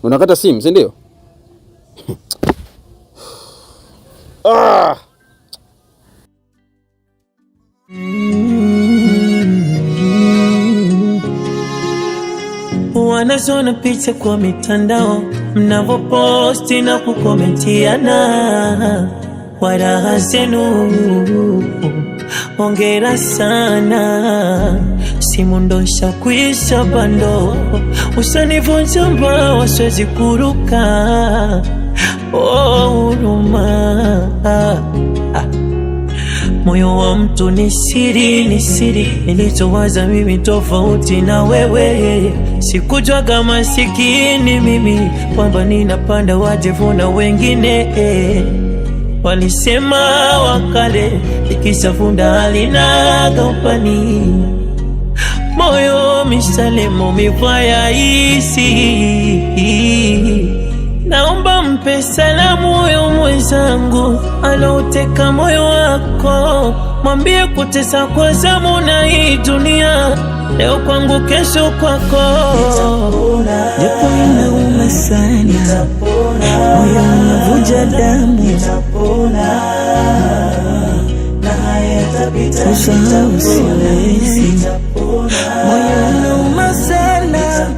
[SPEAKER 4] unakata simu, si ndio?
[SPEAKER 3] Wanazona picha kwa mitandao, mnavoposti na kukomentiana, waraha zenu hongera sana. Simu ndo ishakwisha bando, usanivunja mbao siwezi kuruka. Huruma. Moyo wa mtu ni siri, nilichowaza mimi tofauti na wewe. Sikujua kama masikini mimi kwamba ninapanda wajevu na wengine. Walisema wakale ikisafunda halinaga upani. Moyo mishalemo mivaya isi. Naomba mpe salamu huyo mwenzangu alouteka moyo wako, mwambie kutesa kwa zamu na hii dunia, leo kwangu kesho kwako.
[SPEAKER 6] Japo inauma sana, moyo unavuja damu, usahau siwezi. Moyo unauma sana,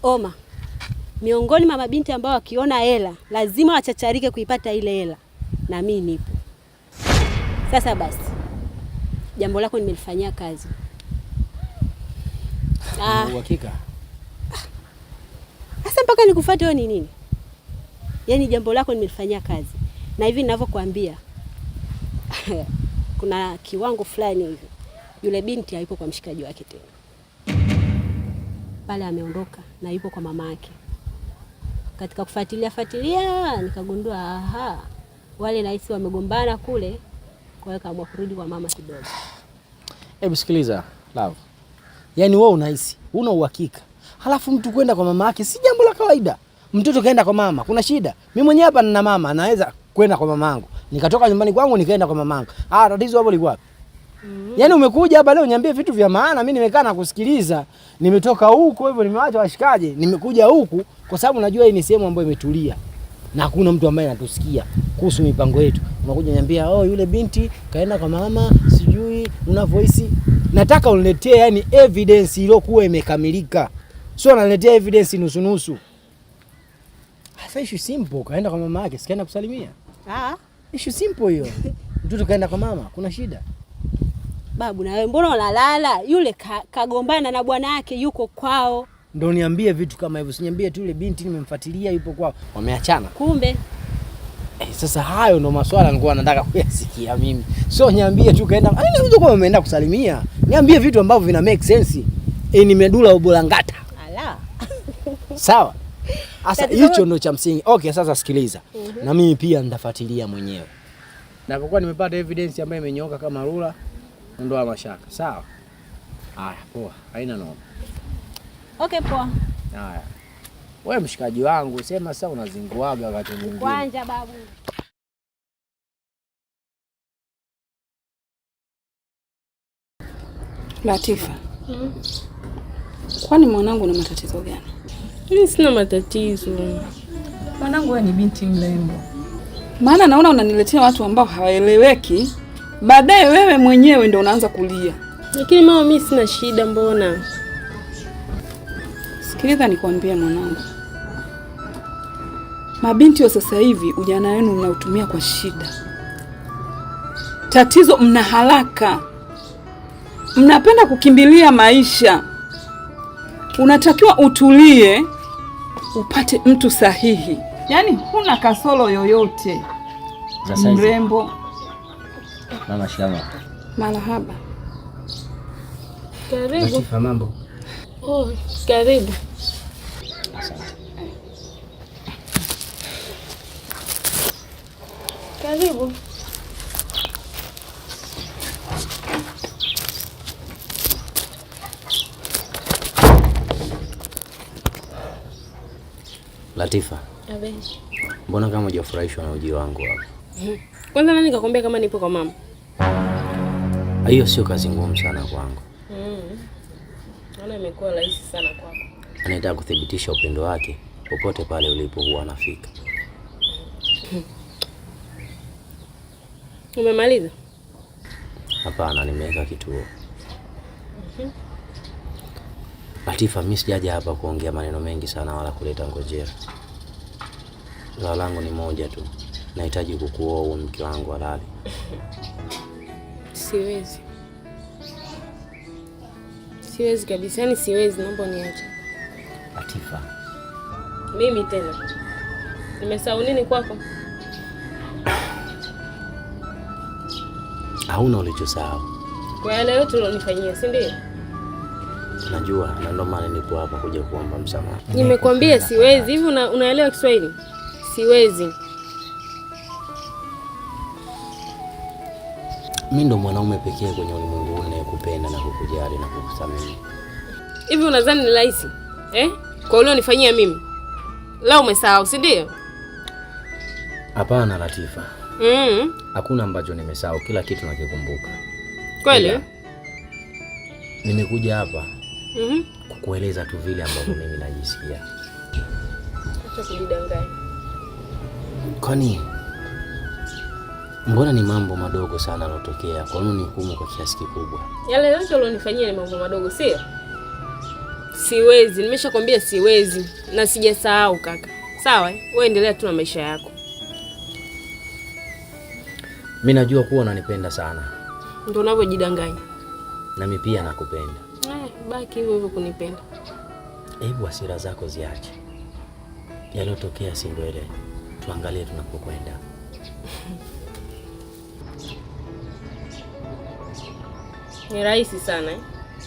[SPEAKER 5] Oma, miongoni mwa mabinti ambao wakiona hela lazima wachacharike kuipata ile hela, na mimi nipo. Sasa basi, jambo lako nimelifanyia kazi.
[SPEAKER 1] Uhakika?
[SPEAKER 5] Sasa mpaka nikufuate wewe ni nini? Yaani jambo lako nimelifanyia kazi. Na hivi ninavyokuambia kuna kiwango fulani hivi. Yule binti hayupo kwa mshikaji wake tena. Pale ameondoka na yupo kwa mama yake. Katika kufuatilia nikagundua wale naisi wamegombana kule, kwa hiyo kaamua kurudi kwa mama kidogo.
[SPEAKER 1] Hebu sikiliza, love. Yaani wewe unahisi, una uhakika. Halafu mtu kwenda kwa mama yake si jambo la kawaida. Mtoto kaenda kwa mama, kuna shida? Mimi mwenyewe hapa nina mama, naweza kwenda kwa mamangu. Nikatoka nyumbani kwangu nikaenda kwa mamangu. Tatizo hapo liko wapi? Yaani umekuja hapa leo niambie vitu vya maana, mimi nimekaa na kusikiliza. Nimetoka huko hivyo nimewacha washikaje, nimekuja huku kwa sababu najua hii ni sehemu ambayo imetulia. Na hakuna mtu ambaye anatusikia kuhusu mipango yetu. Unakuja niambia yule binti kaenda kwa mama, sijui una voice. Nataka uniletee yani evidence iliyokuwa imekamilika. Sio unaletea evidence nusu nusu. Sasa issue simple, kaenda kwa mama yake, sikaenda kusalimia. Issue simple hiyo. Mtoto kaenda kwa mama, kuna shida?
[SPEAKER 5] Babu na wewe mbona unalala? Yule kagombana na bwana yake yuko kwao.
[SPEAKER 1] Ndio niambie vitu kama hivyo. Usiniambie tu yule binti nimemfuatilia yupo kwao. Wameachana.
[SPEAKER 5] Kumbe
[SPEAKER 1] Sasa hayo ndo maswala nilikuwa nataka kuyasikia mimi. Sio niambie tu kaenda. Unajua kama umeenda kusalimia. Niambie vitu ambavyo vina make sense. Nimedula ubolangata.
[SPEAKER 5] Ala.
[SPEAKER 1] Sawa? Sasa hicho ndo cha msingi. Okay, sasa sikiliza. Na mimi pia nitafuatilia mwenyewe. Napokuwa nimepata evidence ambayo imenyooka kama rula, ondoa mashaka. Sawa? Haya, poa. Haina noma.
[SPEAKER 5] Okay, poa.
[SPEAKER 1] Haya. Wewe mshikaji wangu, sema sasa unazinguaga wakati mwingine.
[SPEAKER 5] Kwanja babu.
[SPEAKER 8] Latifa. Kwani mwanangu una matatizo gani?
[SPEAKER 2] Mimi sina matatizo.
[SPEAKER 8] Mwanangu wewe ni binti mrembo. Maana naona unaniletea watu ambao hawaeleweki, baadaye wewe mwenyewe ndio unaanza kulia.
[SPEAKER 2] Lakini mama, mimi sina shida mbona?
[SPEAKER 8] Sikiliza nikwambie mwanangu. Mabinti wa sasa hivi ujana wenu mnautumia kwa shida. Tatizo mna haraka. Mnapenda kukimbilia maisha. Unatakiwa utulie upate mtu sahihi. Yaani huna kasoro yoyote. Mrembo.
[SPEAKER 1] Mama shikamoo.
[SPEAKER 8] Marahaba.
[SPEAKER 2] Karibu.
[SPEAKER 1] Latifa, mambo?
[SPEAKER 2] Oh, karibu.
[SPEAKER 1] Asante.
[SPEAKER 2] Karibu.
[SPEAKER 1] Latifa.
[SPEAKER 2] Abe.
[SPEAKER 1] Mbona kama hujafurahishwa na ujio wangu hapa?
[SPEAKER 2] Kwanza nani kakwambia kama nipo kwa mama?
[SPEAKER 1] Hiyo sio kazi ngumu sana kwangu.
[SPEAKER 2] Naona imekuwa rahisi sana kwako.
[SPEAKER 1] Anataka kuthibitisha upendo wake popote pale ulipokuwa anafika.
[SPEAKER 2] Umemaliza?
[SPEAKER 1] Hapana, nimeweka kituo. Latifa, mimi sijaja hapa kuongea maneno mengi sana wala kuleta ngojera. Swala langu ni moja tu. Nahitaji kukuoa uwe mke wangu halali.
[SPEAKER 2] Siwezi. Siwezi kabisa, yani siwezi, naomba niache.
[SPEAKER 1] Latifa.
[SPEAKER 2] Mimi tena. Nimesahau nini kwako?
[SPEAKER 1] Hauna ulichosahau.
[SPEAKER 2] Kwa yale yote ulionifanyia, si ndio?
[SPEAKER 1] Najua, na ndio maana niko hapa kuja kuomba msamaha.
[SPEAKER 2] Nimekwambia siwezi. Hivi unaelewa Kiswahili? Siwezi.
[SPEAKER 1] Mimi ndo mwanaume pekee kwenye ulimwengu huu ninayekupenda na kukujali na kukuthamini.
[SPEAKER 2] Hivi unadhani ni rahisi? Kwa ulionifanyia mimi? Leo umesahau, si ndio?
[SPEAKER 1] Hapana Latifa. Hakuna ambacho nimesahau, kila kitu nakikumbuka.
[SPEAKER 2] Kweli?
[SPEAKER 1] Nimekuja hapa kukueleza tu vile ambavyo mimi najisikia.
[SPEAKER 2] Acha kujidanganya.
[SPEAKER 1] Kwani mbona ni mambo madogo sana yanotokea? Kwa nini hukumu kwa kiasi kikubwa?
[SPEAKER 2] Yale yote ulionifanyia ni mambo madogo, sio? Siwezi, nimeshakwambia siwezi na sijasahau kaka. Sawa? Wewe endelea tu na maisha yako.
[SPEAKER 1] Mimi najua kuwa unanipenda sana.
[SPEAKER 2] Ndio unavyojidanganya.
[SPEAKER 1] Na mimi pia nakupenda.
[SPEAKER 2] Baki hivyo hivyo kunipenda.
[SPEAKER 1] Hebu hasira zako ziache. Yalotokea si ndwele. Tuangalie tunapokwenda.
[SPEAKER 2] Ni rahisi sana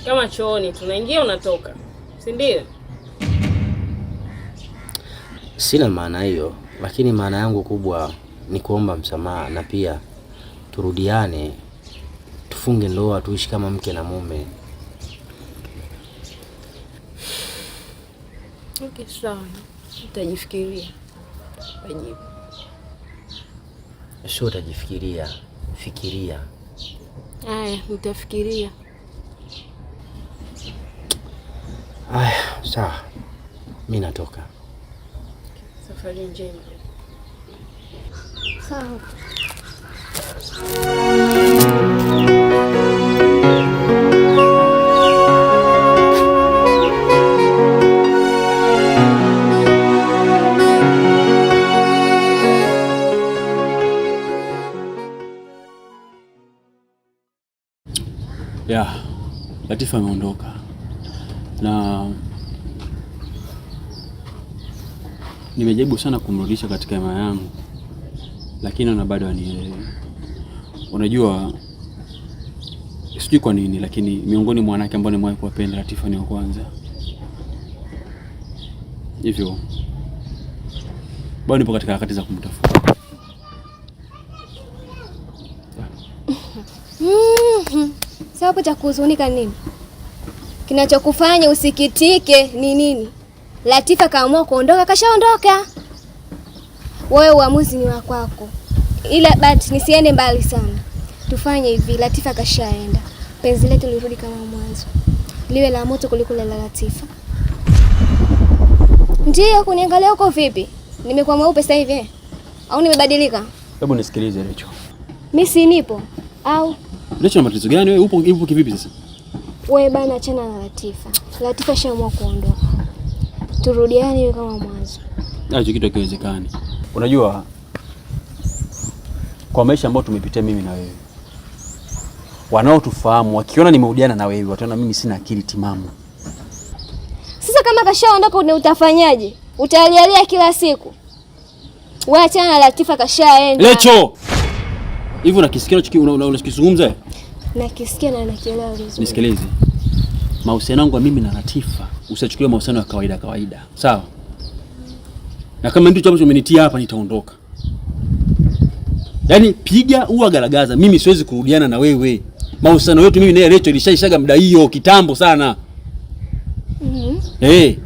[SPEAKER 2] Kama chooni tunaingia unatoka. Si ndio?
[SPEAKER 1] Sina maana hiyo, lakini maana yangu kubwa ni kuomba msamaha na pia turudiane, tufunge ndoa, tuishi kama mke na mume.
[SPEAKER 2] Okay, sawa. Utajifikiria. Wajibu.
[SPEAKER 1] Sio utajifikiria, fikiria.
[SPEAKER 2] Aya, nitafikiria.
[SPEAKER 1] Aya, sawa. Mimi natoka.
[SPEAKER 2] Safari njema.
[SPEAKER 7] Sawa.
[SPEAKER 4] Ya, Latifa ameondoka na nimejaribu sana kumrudisha katika imani yangu, lakini ana bado anielewi. Unajua sijui kwa nini, lakini miongoni mwa wanawake ambao nimewahi kuwapenda Latifa ni wa kwanza. Hivyo bado nipo katika harakati za kumtafuta.
[SPEAKER 7] Sababu cha kuhuzunika nini? Kinachokufanya usikitike ni nini? Latifa kaamua kuondoka, kashaondoka. Wewe uamuzi ni wa kwako. Ila but nisiende mbali sana. Tufanye hivi, Latifa kashaenda. Penzi letu lirudi kama mwanzo. Liwe la moto kuliko la Latifa. Ndiyo, kuniangalia huko vipi? Nimekuwa mweupe sasa hivi au nimebadilika?
[SPEAKER 4] Hebu nisikilize Recho.
[SPEAKER 7] Mimi si nipo au?
[SPEAKER 4] Recho, na matatizo gani wewe? Upo kivipi sasa?
[SPEAKER 7] Wewe bana, achana na Latifa. Latifa shaamua kuondoka. Turudiane kama mwanzo.
[SPEAKER 4] Hicho kitu hakiwezekani. Unajua kwa maisha ambayo tumepitia mimi na wewe, wanaotufahamu wakiona nimeudiana na wewe wataona mimi sina akili timamu.
[SPEAKER 7] Sasa kama kashaondoka utafanyaje? Utalialia kila siku? Wewe achana na Latifa, kashaenda.
[SPEAKER 4] Lecho! Hivi unakizungumza?
[SPEAKER 7] Nakisikia na nakielewa vizuri.
[SPEAKER 4] Nisikilize. Mahusiano yangu mimi na Latifa usichukulie mahusiano ya kawaida. Sawa? Na kama ndio ambacho umenitia hapa nitaondoka. Yaani piga ua garagaza, mimi siwezi kurudiana na wewe. Mahusiano yetu mimi na Lecho ilishaishaga muda hiyo kitambo sana.
[SPEAKER 7] Wewe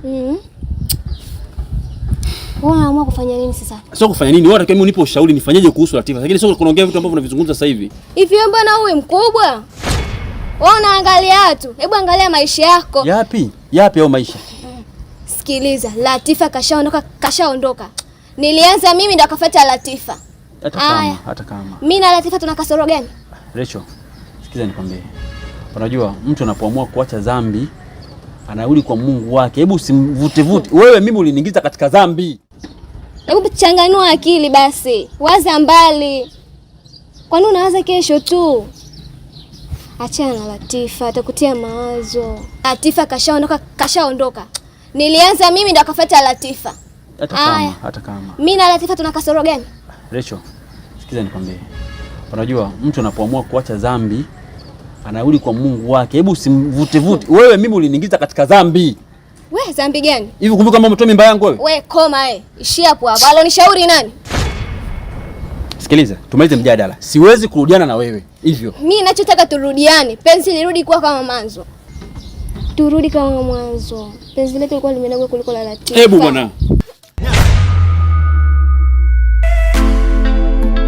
[SPEAKER 7] unaamua kufanya nini sasa?
[SPEAKER 4] Sio kufanya nini? Wewe unataka mimi unipe ushauri nifanyeje kuhusu Latifa. Lakini sio kuongea vitu ambavyo unavizungumza sasa hivi.
[SPEAKER 7] Hivi wewe mbona uwe mkubwa? Wewe unaangalia tu. Hebu angalia maisha yako.
[SPEAKER 4] Yapi au maisha?
[SPEAKER 7] Sikiliza, Latifa kashaondoka. Nilianza mimi ndo akafuata Latifa.
[SPEAKER 4] Hata kama.
[SPEAKER 7] Mimi na Latifa tuna kasoro gani?
[SPEAKER 4] Recho, sikiza nikwambie. Unajua mtu anapoamua kuacha dhambi anarudi kwa Mungu wake. Hebu usimvute. Wewe mimi uliniingiza katika dhambi.
[SPEAKER 7] Hebu changanua akili basi. Waza mbali. Kwani unawaza kesho tu? Achana na Latifa, atakutia mawazo. Latifa kashaondoka. Nilianza mimi ndo akafuata Latifa.
[SPEAKER 4] Hata kama.
[SPEAKER 7] Mimi na Latifa tuna kasoro gani?
[SPEAKER 4] Recho, sikiza nikwambie. Unajua mtu anapoamua kuacha dhambi anarudi kwa Mungu wake. Hebu usimvute. Wewe mimi uliniingiza katika dhambi.
[SPEAKER 7] Wewe dhambi gani?
[SPEAKER 4] Hivi kumbuka kama umetoa mimba yangu wewe?
[SPEAKER 7] Wewe koma Ishi hapo. Alonishauri nani?
[SPEAKER 4] Sikiliza, tumalize mjadala. Siwezi kurudiana na wewe. Hivyo.
[SPEAKER 7] Mimi ninachotaka turudiane. Penzi lirudi kuwa kama mwanzo. Turudi kama mwanzo. Penzi letu lilikuwa limenoga kuliko la Latifa.
[SPEAKER 4] Hebu bwana.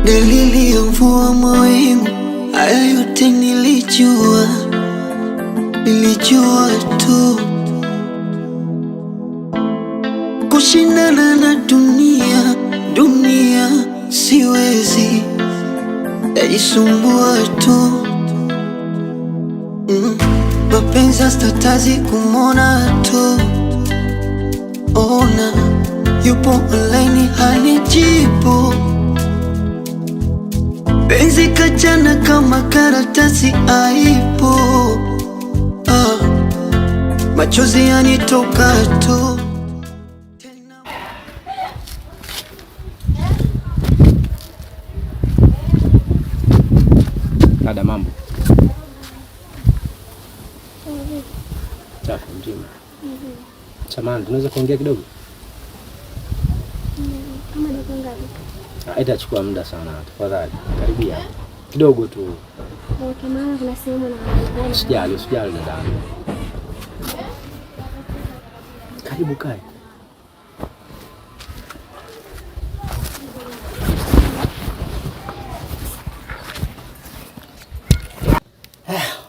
[SPEAKER 6] Dalili ya mvua mawingu, haya yote nilijua tu. Kushindana na dunia siwezi, najisumbua tu. Mapenzi hastatazi kumona tu. Ona yupo online hanijibu. Penzi kachana kama karatasi aipo. Machozi yanitoka tu.
[SPEAKER 1] Dada, mambo? Safi, mzima. Samahani, tunaweza kuongea kidogo?
[SPEAKER 7] Kama dakika ngapi?
[SPEAKER 1] Haitachukua muda sana, tafadhali. Karibia. Kidogo tu.
[SPEAKER 7] Okay, maana kuna sehemu na
[SPEAKER 1] usijali dada. Karibu kae.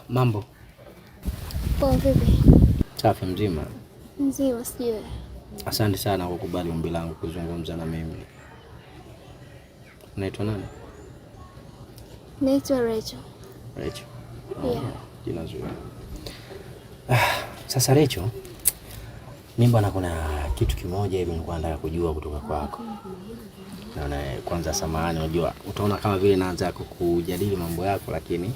[SPEAKER 1] Mambo?
[SPEAKER 7] Poa, vipi?
[SPEAKER 1] Safi, mzima.
[SPEAKER 7] Mzima, sijui.
[SPEAKER 1] Asante sana kwa kukubali ombi langu kuzungumza na mimi. Unaitwa nani?
[SPEAKER 7] Naitwa Recho.
[SPEAKER 1] Recho.
[SPEAKER 7] Yeah.
[SPEAKER 1] Jina zuri. Sasa Recho, mimi bwana, kuna kitu kimoja hivi nilikuwa nataka kujua kutoka kwako. Na kwanza samahani, unajua utaona kama vile naanza kukujadili mambo yako, lakini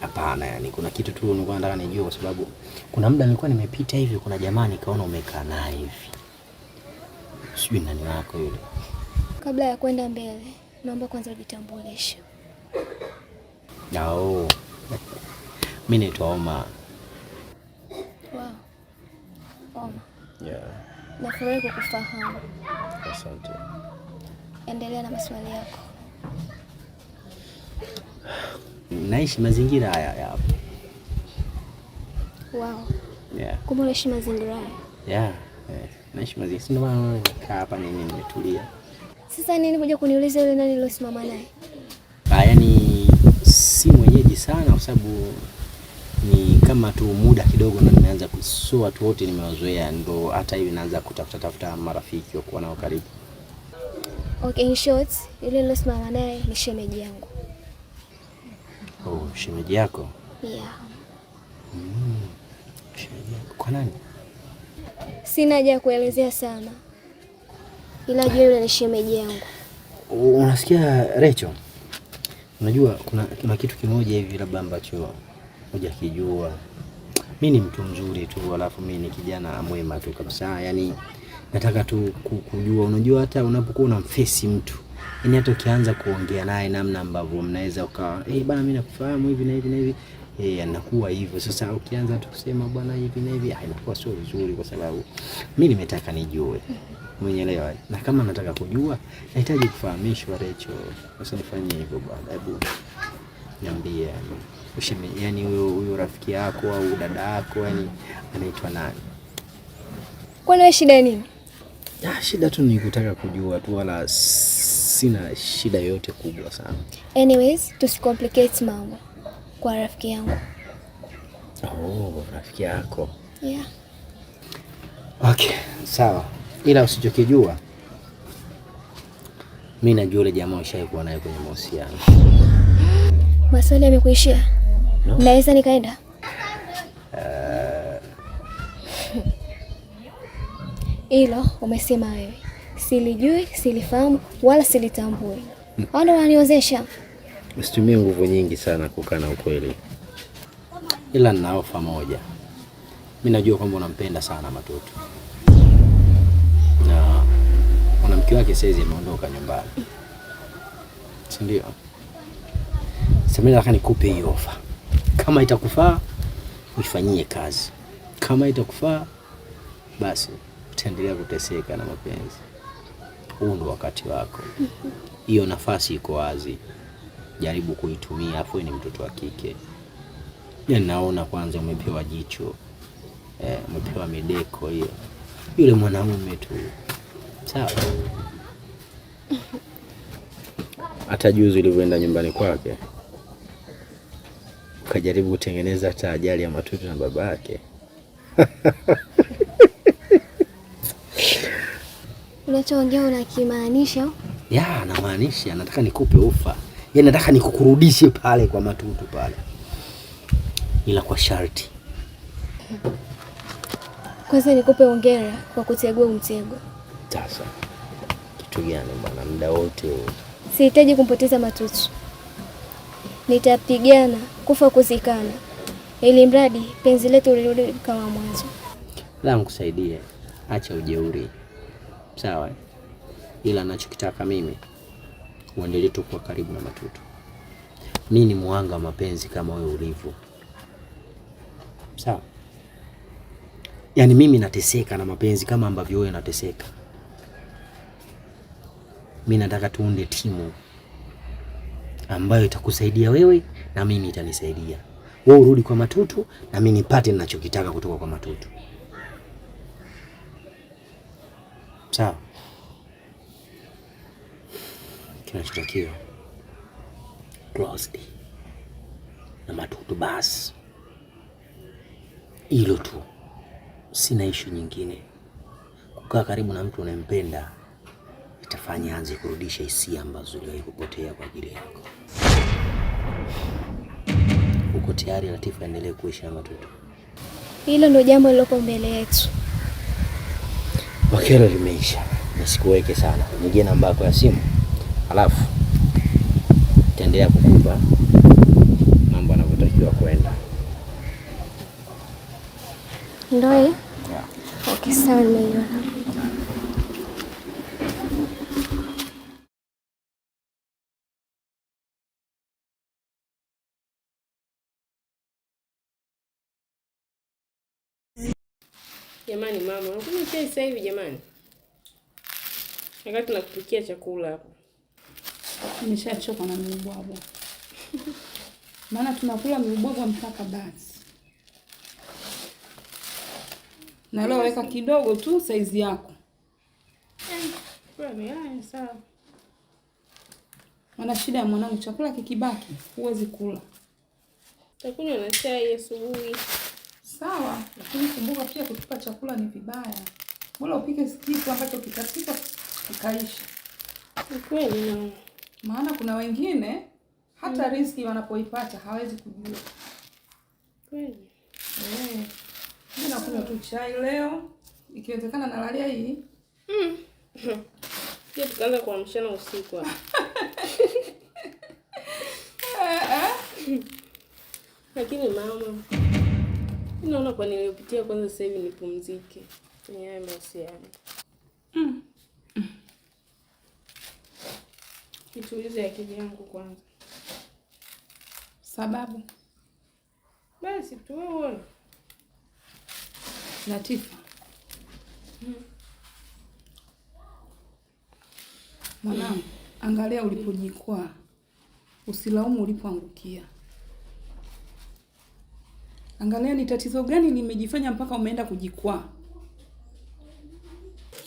[SPEAKER 1] hapana, yani kuna kitu tu nilikuwa nataka nijue, kwa sababu kuna muda nilikuwa nimepita hivi, kuna jamaa nikaona umekaa naye hivi. Sijui nani wako yule.
[SPEAKER 7] Kabla ya kwenda mbele, naomba kwanza ujitambulishe.
[SPEAKER 1] Oh. Mimi naitwa Omar.
[SPEAKER 7] Wow. Omar.
[SPEAKER 1] Yeah.
[SPEAKER 7] Nafurahi kukufahamu.
[SPEAKER 1] Asante.
[SPEAKER 7] Endelea na maswali yako.
[SPEAKER 1] Naishi mazingira haya hapa.
[SPEAKER 7] Wow.
[SPEAKER 1] Yeah.
[SPEAKER 7] Kumbe unaishi mazingira haya?
[SPEAKER 1] Yeah. Naishi mazingira. Sio maana nimekaa hapa nini nimetulia.
[SPEAKER 7] Sasa nini kuja kuniuliza yule nani nilosimama naye?
[SPEAKER 1] Yaani si mwenyeji sana kwa sababu ni kama tu muda kidogo na nimeanza kusoa, watu wote nimewazoea, ndo hata hivi naanza kutafuta marafiki wa kuwa nao karibu.
[SPEAKER 7] Okay, in short, yule nilosimama naye ni shemeji yangu.
[SPEAKER 1] Oh, shemeji yako?
[SPEAKER 7] Yeah.
[SPEAKER 1] Shemeji yako. Kwa nani?
[SPEAKER 7] Sina haja ya kuelezea sana. Ila jua yule ni shemeji yangu.
[SPEAKER 1] Unasikia Rachel? Unajua kuna kitu kimoja hivi labda ambacho hujakijua. Mimi ni mtu mzuri tu, alafu mimi ni kijana mwema tu kabisa. Yaani nataka tu kujua, unajua hata unapokuwa unamfesi mtu, yaani hata ukianza kuongea naye namna ambavyo mnaweza ukawa bana mimi nakufahamu hivi na hivi na hivi, anakuwa hivyo. Sasa ukianza tu kusema bwana hivi na hivi, inakuwa sio vizuri kwa sababu mimi nimetaka nijue. Umeelewa? Na kama nataka kujua, nahitaji kufahamishwa Rachel. Usinifanyie hivyo bwana. Hebu niambie yani huyo rafiki yako au dada yako yani anaitwa nani?
[SPEAKER 7] Kwani shida nini?
[SPEAKER 1] Shida tu ni kutaka kujua tu, wala sina shida yote kubwa sana.
[SPEAKER 7] Anyways, tusicomplicate mambo. Kwa rafiki yangu.
[SPEAKER 1] Oh, rafiki yako.
[SPEAKER 7] Yeah.
[SPEAKER 1] Okay, sawa. Ila usichokijua, mimi najua yule jamaa ushaikuwa naye kwenye mahusiano.
[SPEAKER 7] Maswali yamekuishia? No. Naweza nikaenda? Hilo umesema wewe. Silijui, silifahamu, wala silitambui. Wao waniozesha.
[SPEAKER 1] Usitumie nguvu nyingi sana kukaa na ukweli. Ila nina ofa moja. Mimi najua kwamba unampenda sana Matutu. Na mwanamke wake saizi ameondoka nyumbani. Si ndio? Sasa mimi nataka nikupe hiyo ofa. Kama itakufaa, uifanyie kazi. Kama itakufaa, basi utaendelea kuteseka na mapenzi. Huu ndo wakati wako. Hiyo nafasi iko wazi. Jaribu kuitumia, afu ni mtoto wa kike. Yaani naona kwanza umepewa jicho. Umepewa mideko hiyo. Yule mwanaume tu. Sawa. Hata juzi ulivyoenda nyumbani kwake, ukajaribu kutengeneza hata ajali ya Matutu na baba yake.
[SPEAKER 7] Unachoongea unakimaanisha?
[SPEAKER 1] Ya, namaanisha, nataka nikupe ofa. Yaani nataka nikukurudishe pale kwa Matutu pale. Ila kwa sharti.
[SPEAKER 7] Kwanza nikupe hongera kwa kutegua mtego.
[SPEAKER 1] Sasa kitu gani bwana, muda wote huo?
[SPEAKER 7] Sihitaji kumpoteza Matutu. Nitapigana kufa kuzikana, ili mradi penzi letu lirudi kama mwanzo.
[SPEAKER 1] La, nikusaidie. Acha ujeuri. Sawa? Ila ninachokitaka mimi, uendelee tu kuwa karibu na Matutu. Mimi ni muhanga wa mapenzi kama wewe ulivyo. Sawa? Yaani mimi nateseka na mapenzi kama ambavyo wewe unateseka. Mimi nataka tuunde timu ambayo itakusaidia wewe na mimi itanisaidia. Wewe urudi kwa Matutu na mimi nipate ninachokitaka kutoka kwa Matutu. Sawa? Kinachotakiwa closely na Matutu basi. Hilo tu. Sina issue nyingine. Kukaa karibu na mtu unayempenda itafanya anze kurudisha hisia ambazo ziliwahi kupotea kwa ajili yako. Uko tayari Latifa endelee kuishi na Matutu?
[SPEAKER 7] Hilo ndio jambo lilopo mbele yetu.
[SPEAKER 1] Wakero limeisha. Nisikuweke sana. Nigie namba yako ya simu. Alafu taendelea kukupa mambo yanavyotakiwa kwenda.
[SPEAKER 7] Ndio? Yeah. Okay, sawa nimeiona.
[SPEAKER 2] Jamani mama, unakunywa chai sasa hivi jamani? Wakati nakupikia chakula hapo.
[SPEAKER 8] Nimeshachoka na mibwabwa. Maana tunakula mibwabwa mpaka basi. Na leo weka kidogo tu saizi yako.
[SPEAKER 2] Kwani sawa.
[SPEAKER 8] Maana shida ya mwanangu, chakula kikibaki huwezi kula.
[SPEAKER 2] Takunywa na chai asubuhi.
[SPEAKER 8] Sawa, lakini kumbuka pia kutupa chakula ni vibaya. Bora upike kitu ambacho kitapika kikaisha.
[SPEAKER 2] Kweli mama.
[SPEAKER 8] Maana kuna wengine hata riziki wanapoipata hawezi kujua.
[SPEAKER 2] Kweli.
[SPEAKER 8] Mimi nakunywa tu chai leo, ikiwezekana nalalia hii.
[SPEAKER 2] Pia tukaanza kuamshana usiku hapa. Lakini mama, naona kwa niliyopitia kwanza sasa hivi nipumzike kwenye haya mahusiano. Nitulize akili yangu kwanza.
[SPEAKER 8] Sababu
[SPEAKER 2] basi tuone.
[SPEAKER 8] Latifa. Mwanangu, angalia ulipojikwaa. Usilaumu ulipoangukia. Angalia ni tatizo gani limejifanya mpaka umeenda kujikwaa.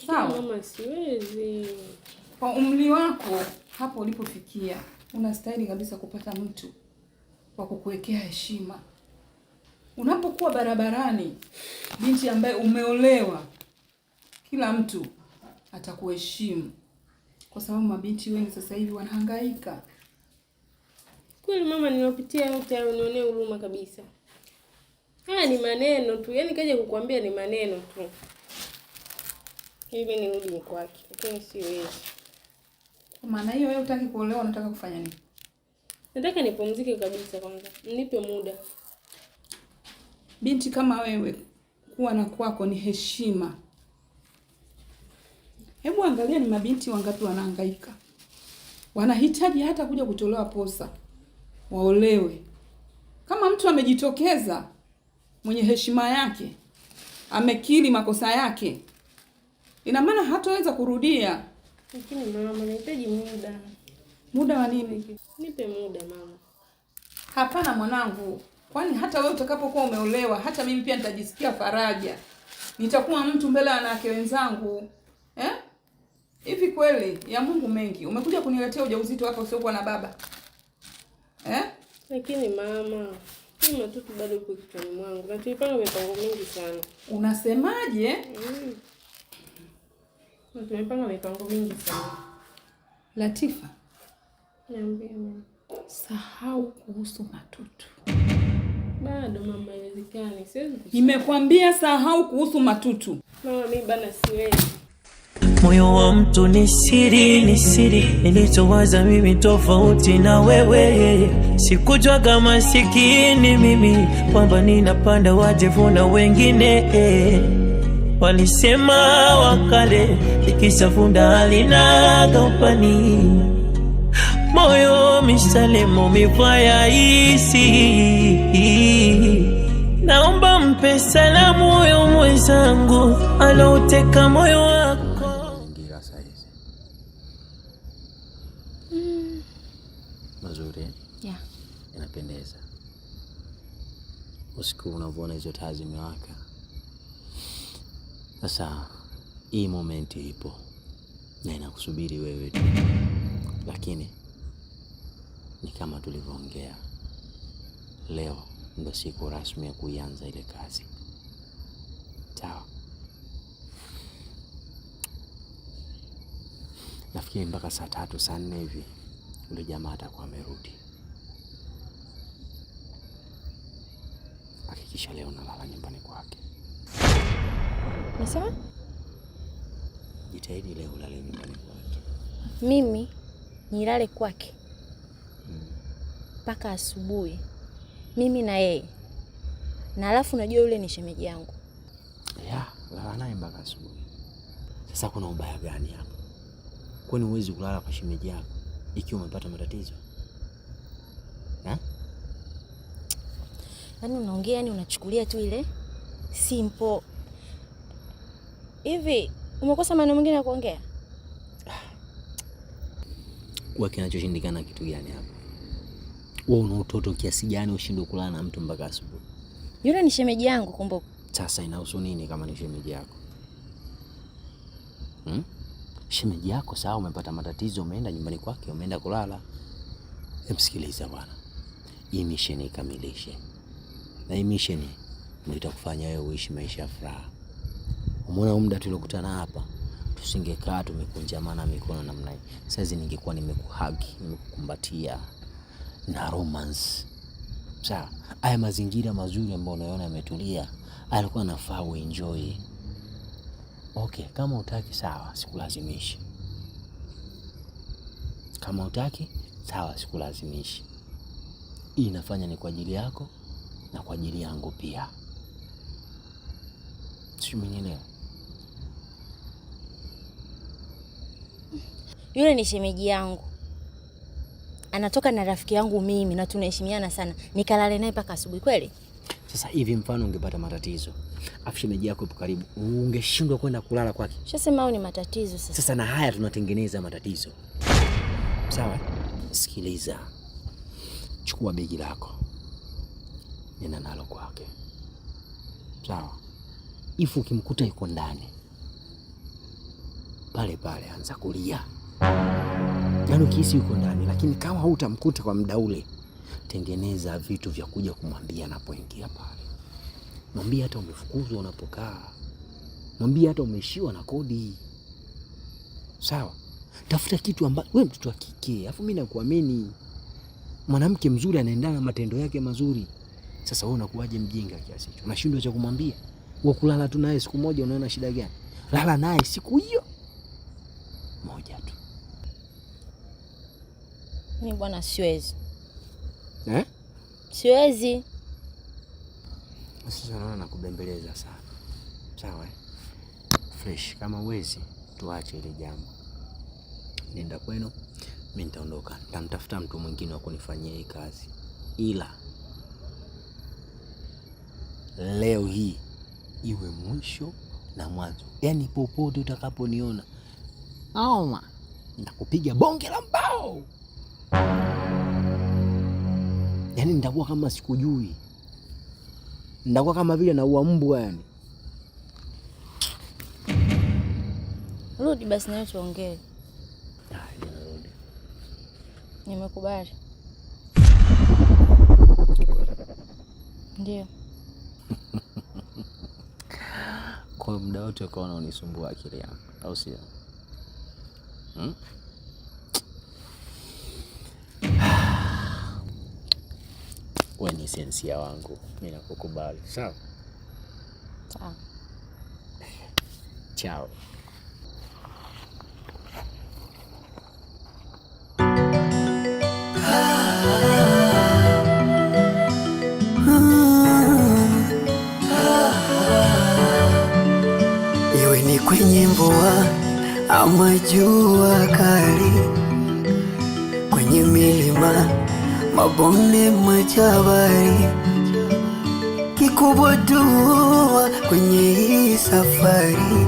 [SPEAKER 8] Sawa?
[SPEAKER 2] Mama, siwezi.
[SPEAKER 8] Kwa umri wako hapo ulipofikia, unastahili kabisa kupata mtu wa kukuwekea heshima. Unapokuwa barabarani, binti ambaye umeolewa, kila mtu atakuheshimu. Kwa sababu mabinti wengi sasa hivi wanahangaika.
[SPEAKER 2] Kweli mama, ninapitia yote unionee huruma kabisa. Haya ni maneno tu. Yaani kaja kukuambia ni maneno tu. Hivi nirudi kwake. Lakini siwezi.
[SPEAKER 8] Kwa maana hiyo wewe hutaki kuolewa, unataka kufanya nini?
[SPEAKER 2] Nataka nipumzike kabisa kwanza. Nipe muda.
[SPEAKER 8] Binti kama wewe kuwa na kwako ni heshima. Hebu angalia ni mabinti wangapi wanahangaika. Wanahitaji hata kuja kutolewa posa. Waolewe. Kama mtu amejitokeza mwenye heshima yake, amekiri makosa yake, ina maana hataweza kurudia.
[SPEAKER 2] Lakini mama, nahitaji muda.
[SPEAKER 8] Muda wa nini?
[SPEAKER 2] Nipe muda mama.
[SPEAKER 8] Hapana mwanangu. Kwani hata wewe utakapokuwa umeolewa, hata mimi pia nitajisikia faraja. Nitakuwa mtu mbele ya wanawake wenzangu. Hivi kweli ya Mungu mengi. Umekuja kuniletea ujauzito hapa usiokuwa na baba.
[SPEAKER 2] Lakini mama, hii matoto bado iko kichwani mwangu. Na tulipanga mipango mingi sana.
[SPEAKER 8] Unasemaje?
[SPEAKER 2] Na tumepanga mipango mingi sana.
[SPEAKER 8] Latifa,
[SPEAKER 2] niambie mama.
[SPEAKER 8] Sahau kuhusu matutu.
[SPEAKER 2] Bado mama, haiwezekani. Siwezi.
[SPEAKER 8] Nimekwambia sahau kuhusu matutu.
[SPEAKER 2] Mama, mimi bana siwezi.
[SPEAKER 3] Moyo wa mtu ni siri, nilichowaza mimi tofauti na wewe. Sikujua kama sikini mimi kwamba ninapanda wajevu na wengine. Walisema wakale ikisafunda halinaga upani. Moyo mishalemo mivaya isi. Naomba mpe salamu huyo mwenzangu alouteka moyo wako.
[SPEAKER 1] Mazuri.
[SPEAKER 2] Yeah.
[SPEAKER 1] Inapendeza. Usiku unavyoona hizo taa zimewaka. Sasa hii moment ipo na inakusubiri wewe tu. Lakini ni kama tulivyoongea, leo ndio siku rasmi ya kuanza ile kazi. Sawa. Nafikiri mpaka saa 3 saa 4 hivi yule jamaa atakuwa amerudi. Hakikisha leo nalala nyumbani kwake.
[SPEAKER 7] Ni sawa?
[SPEAKER 1] Jitahidi leo ulale nyumbani kwake.
[SPEAKER 7] Mimi nilale kwake mpaka asubuhi, mimi na yeye. Na alafu unajua yule ni shemeji yangu.
[SPEAKER 1] Lala naye mpaka asubuhi. Sasa kuna ubaya gani hapo? Kwani huwezi kulala kwa shemeji yako ikiwa umepata matatizo?
[SPEAKER 7] Yaani unaongea, yani unachukulia tu ile simple.
[SPEAKER 10] Hivi umekosa maneno mengine ya kuongea?
[SPEAKER 1] Kwa kinachoshindikana kitu gani hapa? Wewe una utoto kiasi gani ushindwe kulala na mtu mpaka asubuhi?
[SPEAKER 10] Yule ni shemeji yangu, kumbuka.
[SPEAKER 1] Sasa inahusu nini kama ni shemeji yako? Shemeji yako sawa, umepata matatizo, umeenda nyumbani kwake, umeenda kulala. Msikiliza bwana. Hii mission ikamilishe. Na hii mission ndio itakufanya wewe uishi maisha ya furaha. Umeona muda tuliokutana hapa, tusingekaa tumekunjamana mikono namna hii. Sasa ningekuwa nimekuhug, nimekukumbatia na romance. Sawa, haya mazingira mazuri ambayo unaona yametulia, alikuwa nafaa uenjoy. Okay, kama utaki sawa, sikulazimishi. Kama utaki sawa, sikulazimishi. Hii inafanya ni kwa ajili yako na kwa ajili yangu pia. Sio mwenyewe.
[SPEAKER 10] Yule ni shemeji yangu. Anatoka na rafiki yangu mimi na tunaheshimiana sana. Nikalale naye mpaka asubuhi kweli?
[SPEAKER 1] Sasa hivi mfano ungepata matatizo, afu shemeji yako ipo karibu, ungeshindwa kwenda kulala kwake?
[SPEAKER 10] Shasema ni matatizo sasa.
[SPEAKER 1] Sasa na haya tunatengeneza matatizo. Sawa? Sikiliza. Chukua begi lako. Nenda nalo kwake. Sawa? Ifu ukimkuta yuko ndani, pale pale anza kulia. Yaani ukihisi yuko ndani, lakini kama hutamkuta kwa muda ule, tengeneza vitu vya kuja kumwambia anapoingia pale. Mwambie hata umefukuzwa unapokaa. Mwambie hata umeishiwa na kodi. Sawa? Tafuta kitu ambacho wewe mtoto wa kike, afu mimi nakuamini. Mwanamke mzuri anaendana na matendo yake mazuri. Sasa wewe unakuwaje mjinga kiasi hicho? Unashindwa cha kumwambia? Wewe kulala tu naye siku moja unaona shida gani? Lala naye siku hiyo moja tu.
[SPEAKER 10] Mimi bwana siwezi.
[SPEAKER 1] Siwezi. Sasa naona nakubembeleza sana. Sawa? Fresh, kama uwezi tuache ile jambo. Nenda kwenu, mimi nitaondoka. Nitamtafuta mtu mwingine wa kunifanyia hii kazi. Ila leo hii iwe mwisho na mwanzo. Yaani popote utakaponiona, aoma, nitakupiga bonge la mbao. Yaani nitakuwa kama sikujui. Nitakuwa kama vile naua mbwa yani.
[SPEAKER 10] Rudi basi nawe tuongee.
[SPEAKER 1] Narudi.
[SPEAKER 10] Nimekubali. Ndio.
[SPEAKER 1] Kwa muda wote ukaona unisumbua akili yangu, au sio? Wewe ni sensia wangu, mimi nakukubali. Sawa?
[SPEAKER 10] Sawa.
[SPEAKER 1] Ciao.
[SPEAKER 6] Iwe ni kwenye mvua ama jua kali, kwenye milima, mabonde, majabali, kikubwa dua kwenye hii safari,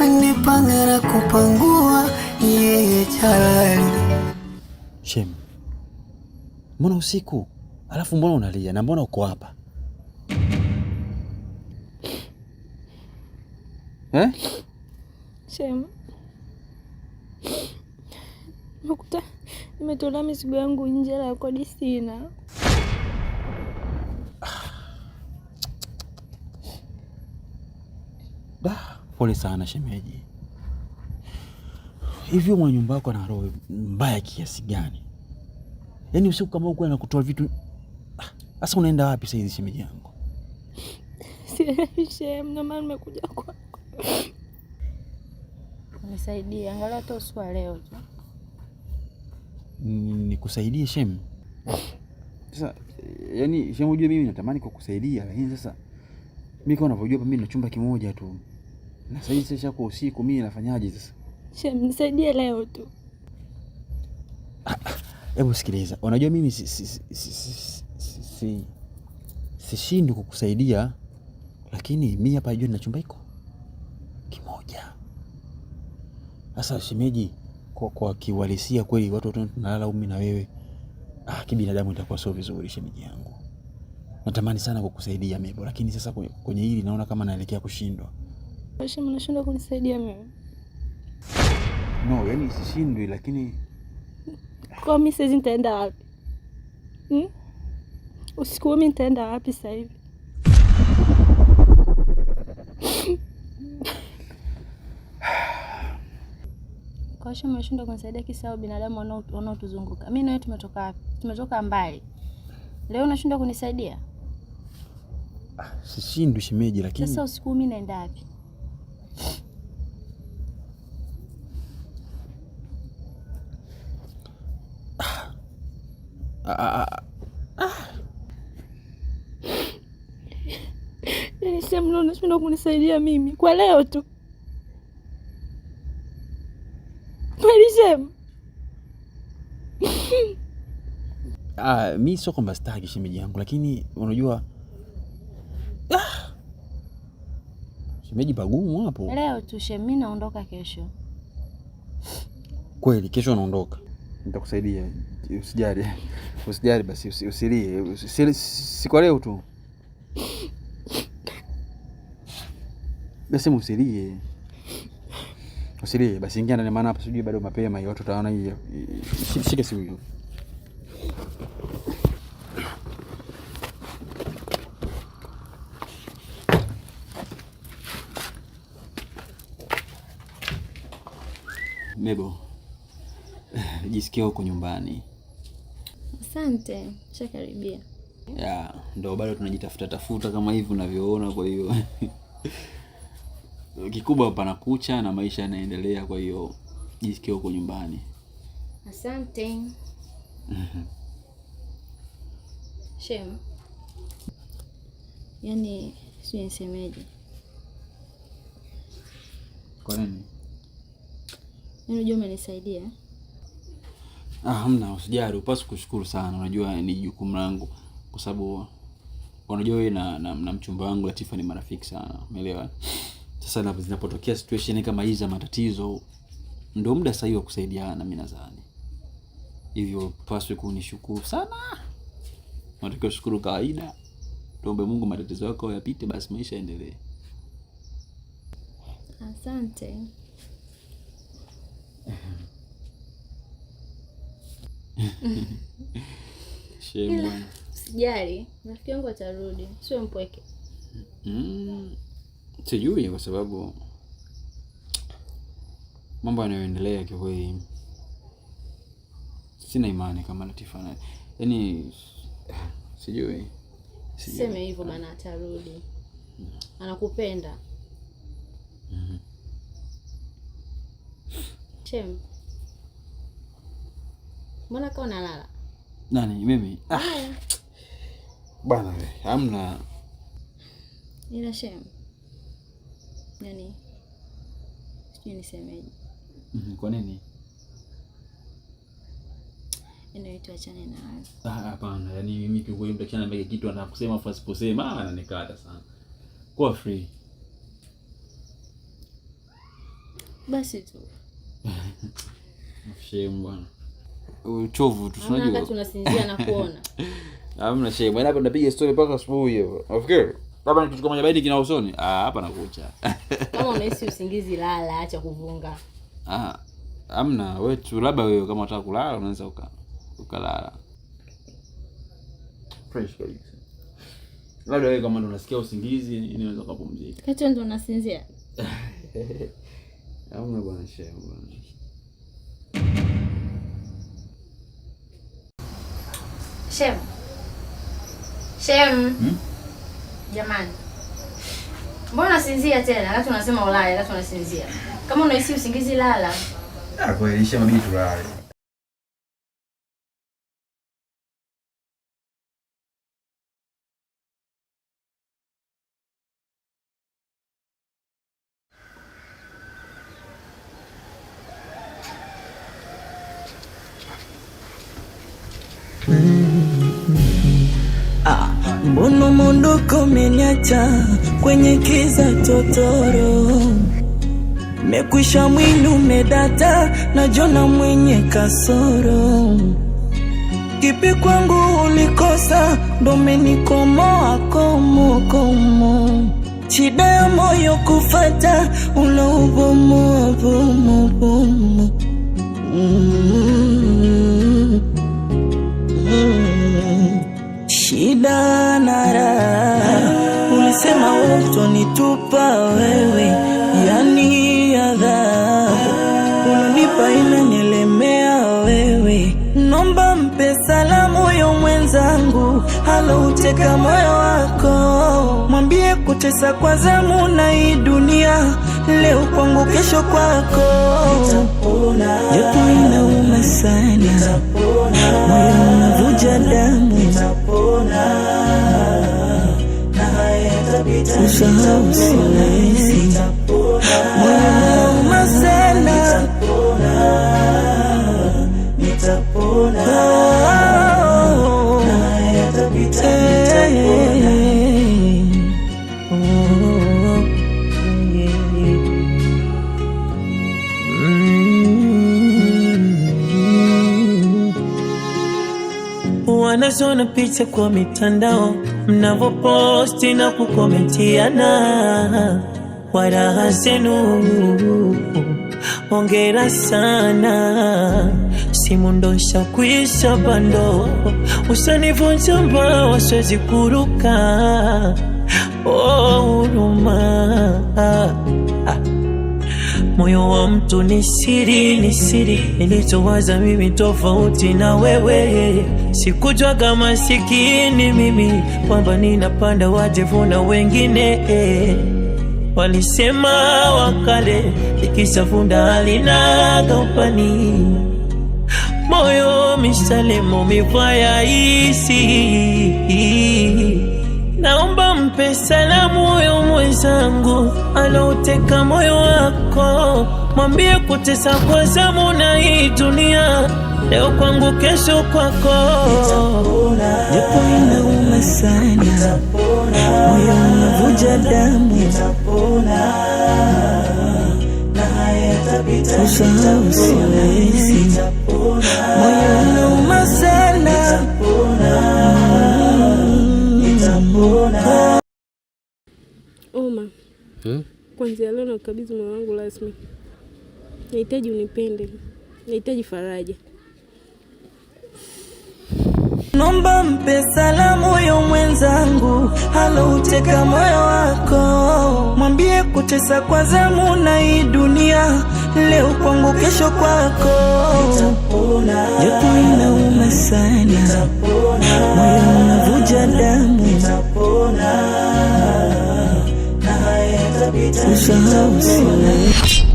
[SPEAKER 6] anipanga na kupangua yeye jalali.
[SPEAKER 4] Shem, mbona usiku? Alafu mbona unalia na mbona uko hapa?
[SPEAKER 2] Shem, nakuta nimetola mizigo yangu nje la kodi sina.
[SPEAKER 4] Pole sana shemeji. Hivi mwa nyumba yako na roho mbaya kiasi gani? Yaani usiku kama uko anakutoa vitu. Sasa unaenda wapi sasa hizi shemeji yangu?
[SPEAKER 2] Shem, na maana nimekuja kwako.
[SPEAKER 10] Nisaidie angalau hata usiku leo tu.
[SPEAKER 4] Nikusaidie Shem? Sasa yani Shem, unajua mimi natamani kukusaidia, lakini sasa mimi kama unavyojua hapa mimi na chumba kimoja tu. Na sasa hivi sasa kwa usiku mimi nafanyaje sasa?
[SPEAKER 2] Shem, nisaidie leo tu.
[SPEAKER 4] Hebu sikiliza. Unajua mimi sishindi kukusaidia, lakini mimi hapa najua nina chumba iko. Sasa shemeji, kwa kiuhalisia kweli watu tunalala umi na wewe, kibinadamu itakuwa sio vizuri shemeji yangu. Natamani sana kukusaidia Mebo, lakini sasa kwenye hili naona kama naelekea kushindwa.
[SPEAKER 2] Aisha, mnashindwa kunisaidia mimi?
[SPEAKER 4] No, yani sishindwi, lakini
[SPEAKER 2] kwa mimi sasa nitaenda wapi? Usiku mimi nitaenda wapi sasa hivi? Kwa hiyo mnashindwa kunisaidia kisa binadamu wanaotuzunguka. Mimi na wewe tumetoka wapi? Tumetoka mbali. Leo unashindwa kunisaidia?
[SPEAKER 4] Sishindwi shemeji, lakini
[SPEAKER 2] sasa usiku mimi naenda wapi? Nilisema unashindwa kunisaidia mimi kwa leo tu. Nilisema
[SPEAKER 4] mimi sio kwamba sitaki shemeji yangu, lakini unajua shemeji pagumu hapo.
[SPEAKER 2] Leo tu mimi naondoka kesho.
[SPEAKER 4] Kweli kesho naondoka. Nitakusaidia. Usijali. Usijali basi, usilie. Si kwa leo tu. Basi usilie. Usilie basi, ingia ndani maana hapa sijui bado mapema hiyo watu wataona hiyo. Shika simu hiyo. Mebo, jisikia huko nyumbani.
[SPEAKER 2] Asante, shakaribia.
[SPEAKER 4] Ndio bado tunajitafuta kama hivi unavyoona, kwa hiyo kikubwa panakucha na maisha yanaendelea, kwa hiyo jisikia huko nyumbani.
[SPEAKER 2] Asante. Shem. Yaani sio nisemeje?
[SPEAKER 4] Kwa nini?
[SPEAKER 2] Unajua umenisaidia.
[SPEAKER 4] Hamna, usijali, upaswa kushukuru sana. Unajua ni jukumu langu kwa sababu unajua wewe na mchumba wangu Latifa ni marafiki sana. Umeelewa? Sasa zinapotokea situation kama hizi za matatizo, ndio muda sahihi wa kusaidiana mimi nadhani. Hivyo upaswa kunishukuru sana. Unatakiwa kushukuru kawaida. Tuombe Mungu matatizo yako yapite, basi maisha yaendelee.
[SPEAKER 2] Asante.
[SPEAKER 4] Shemu.
[SPEAKER 2] Sijali, rafiki yangu atarudi. Sio mpweke.
[SPEAKER 4] Sijui kwa sababu mambo yanayoendelea kwa kweli sina imani kama Latifa na yaani sijui.
[SPEAKER 2] Sema hivyo bana, atarudi. Anakupenda. Chem. Mbona kama unalala?
[SPEAKER 4] Nani mimi? Bwana wewe, hamna.
[SPEAKER 2] Ila Shem. Nani? Sijui nisemeje.
[SPEAKER 4] Kwa nini?
[SPEAKER 2] Inaitwa achane nayo.
[SPEAKER 4] Hapana, yaani mimi kiukweli mtakiana mbele kitu anakusema fasiposema ananikata sana. Kwa free.
[SPEAKER 2] Basi tu.
[SPEAKER 4] Shemu bwana. Uchovu tu tunajua.
[SPEAKER 2] Wakati unasinzia na kuona.
[SPEAKER 4] Hamna shemu. Bwana hapa tunapiga story mpaka asubuhi hapo. Nafikiri labda nikichukua moja baidi kina usoni. Hapa nakucha.
[SPEAKER 2] Kama unahisi usingizi lala, acha kuvunga.
[SPEAKER 4] Hamna, wewe tu labda wewe kama unataka kulala unaweza ukalala. Fresh kabisa. Labda wewe kama unasikia usingizi unaweza kupumzika.
[SPEAKER 2] Kati ndo unasinzia.
[SPEAKER 4] Hamna bwana shemu bwana.
[SPEAKER 10] Shem. Jamani. Mbona unasinzia tena? Hata unasema ulale, hata unasinzia. Kama unahisi usingizi lala.
[SPEAKER 4] Kweli Shem mabidi tulale.
[SPEAKER 3] Mbona mondoko umeniacha kwenye kiza totoro, mekwisha mwili umedata, najona mwenye kasoro. Kipi kwangu ulikosa, ndo menikomoa komo. Shida ya moyo kufata, uloubomo bomo. Shida na raha, ulisema utonitupa wewe, yani adhabu ulonipa inanielemea wewe. Nomba mpe salamu yo mwenzangu, alouteka moyo wako. Mwambie kutesa kwa zamu na hii dunia, leo kwangu kesho kwako. Nitapona, joto inauma sana, moyo unavuja damu. Nitapona, na hayatapita. Usahau siwezi, moyo unauma sana. Nitapona, na hayatapita. Wanazona picha kwa mitandao, mnavoposti na kukomentiana, waraha zenu hongera sana. Simu ndosha kuisha bando, usanivunja mbao siwezi kuruka. Huruma, moyo wa mtu ni siri, nilichowaza mimi tofauti na wewe. Sikujua kama masikini mimi, kwamba ninapanda wajevu na wengine. Walisema wakale, ikisafunda halinaga upani. Moyo mishalemo mifaya isi, naomba mpe salamu yo mwenzangu, alouteka moyo wako. Mwambie kutesa kwa zamu na hii dunia, leo kwangu kesho kwako. Japo inauma sana, moyo unavuja damu. Usahau siwezi, moyo unauma sana.
[SPEAKER 2] Oma, kwanzia leo nakabidhi moyo wangu rasmi. Nahitaji unipende, nahitaji faraja.
[SPEAKER 3] Nomba mpe salamu yo mwenzangu, alouteka moyo wako. Mwambie kutesa kwa zamu na hii dunia, leo kwangu kesho kwako. Nitapona, joto inauma sana, moyo unavuja damu. Nitapona, na hayatapita. Usahau siwezi.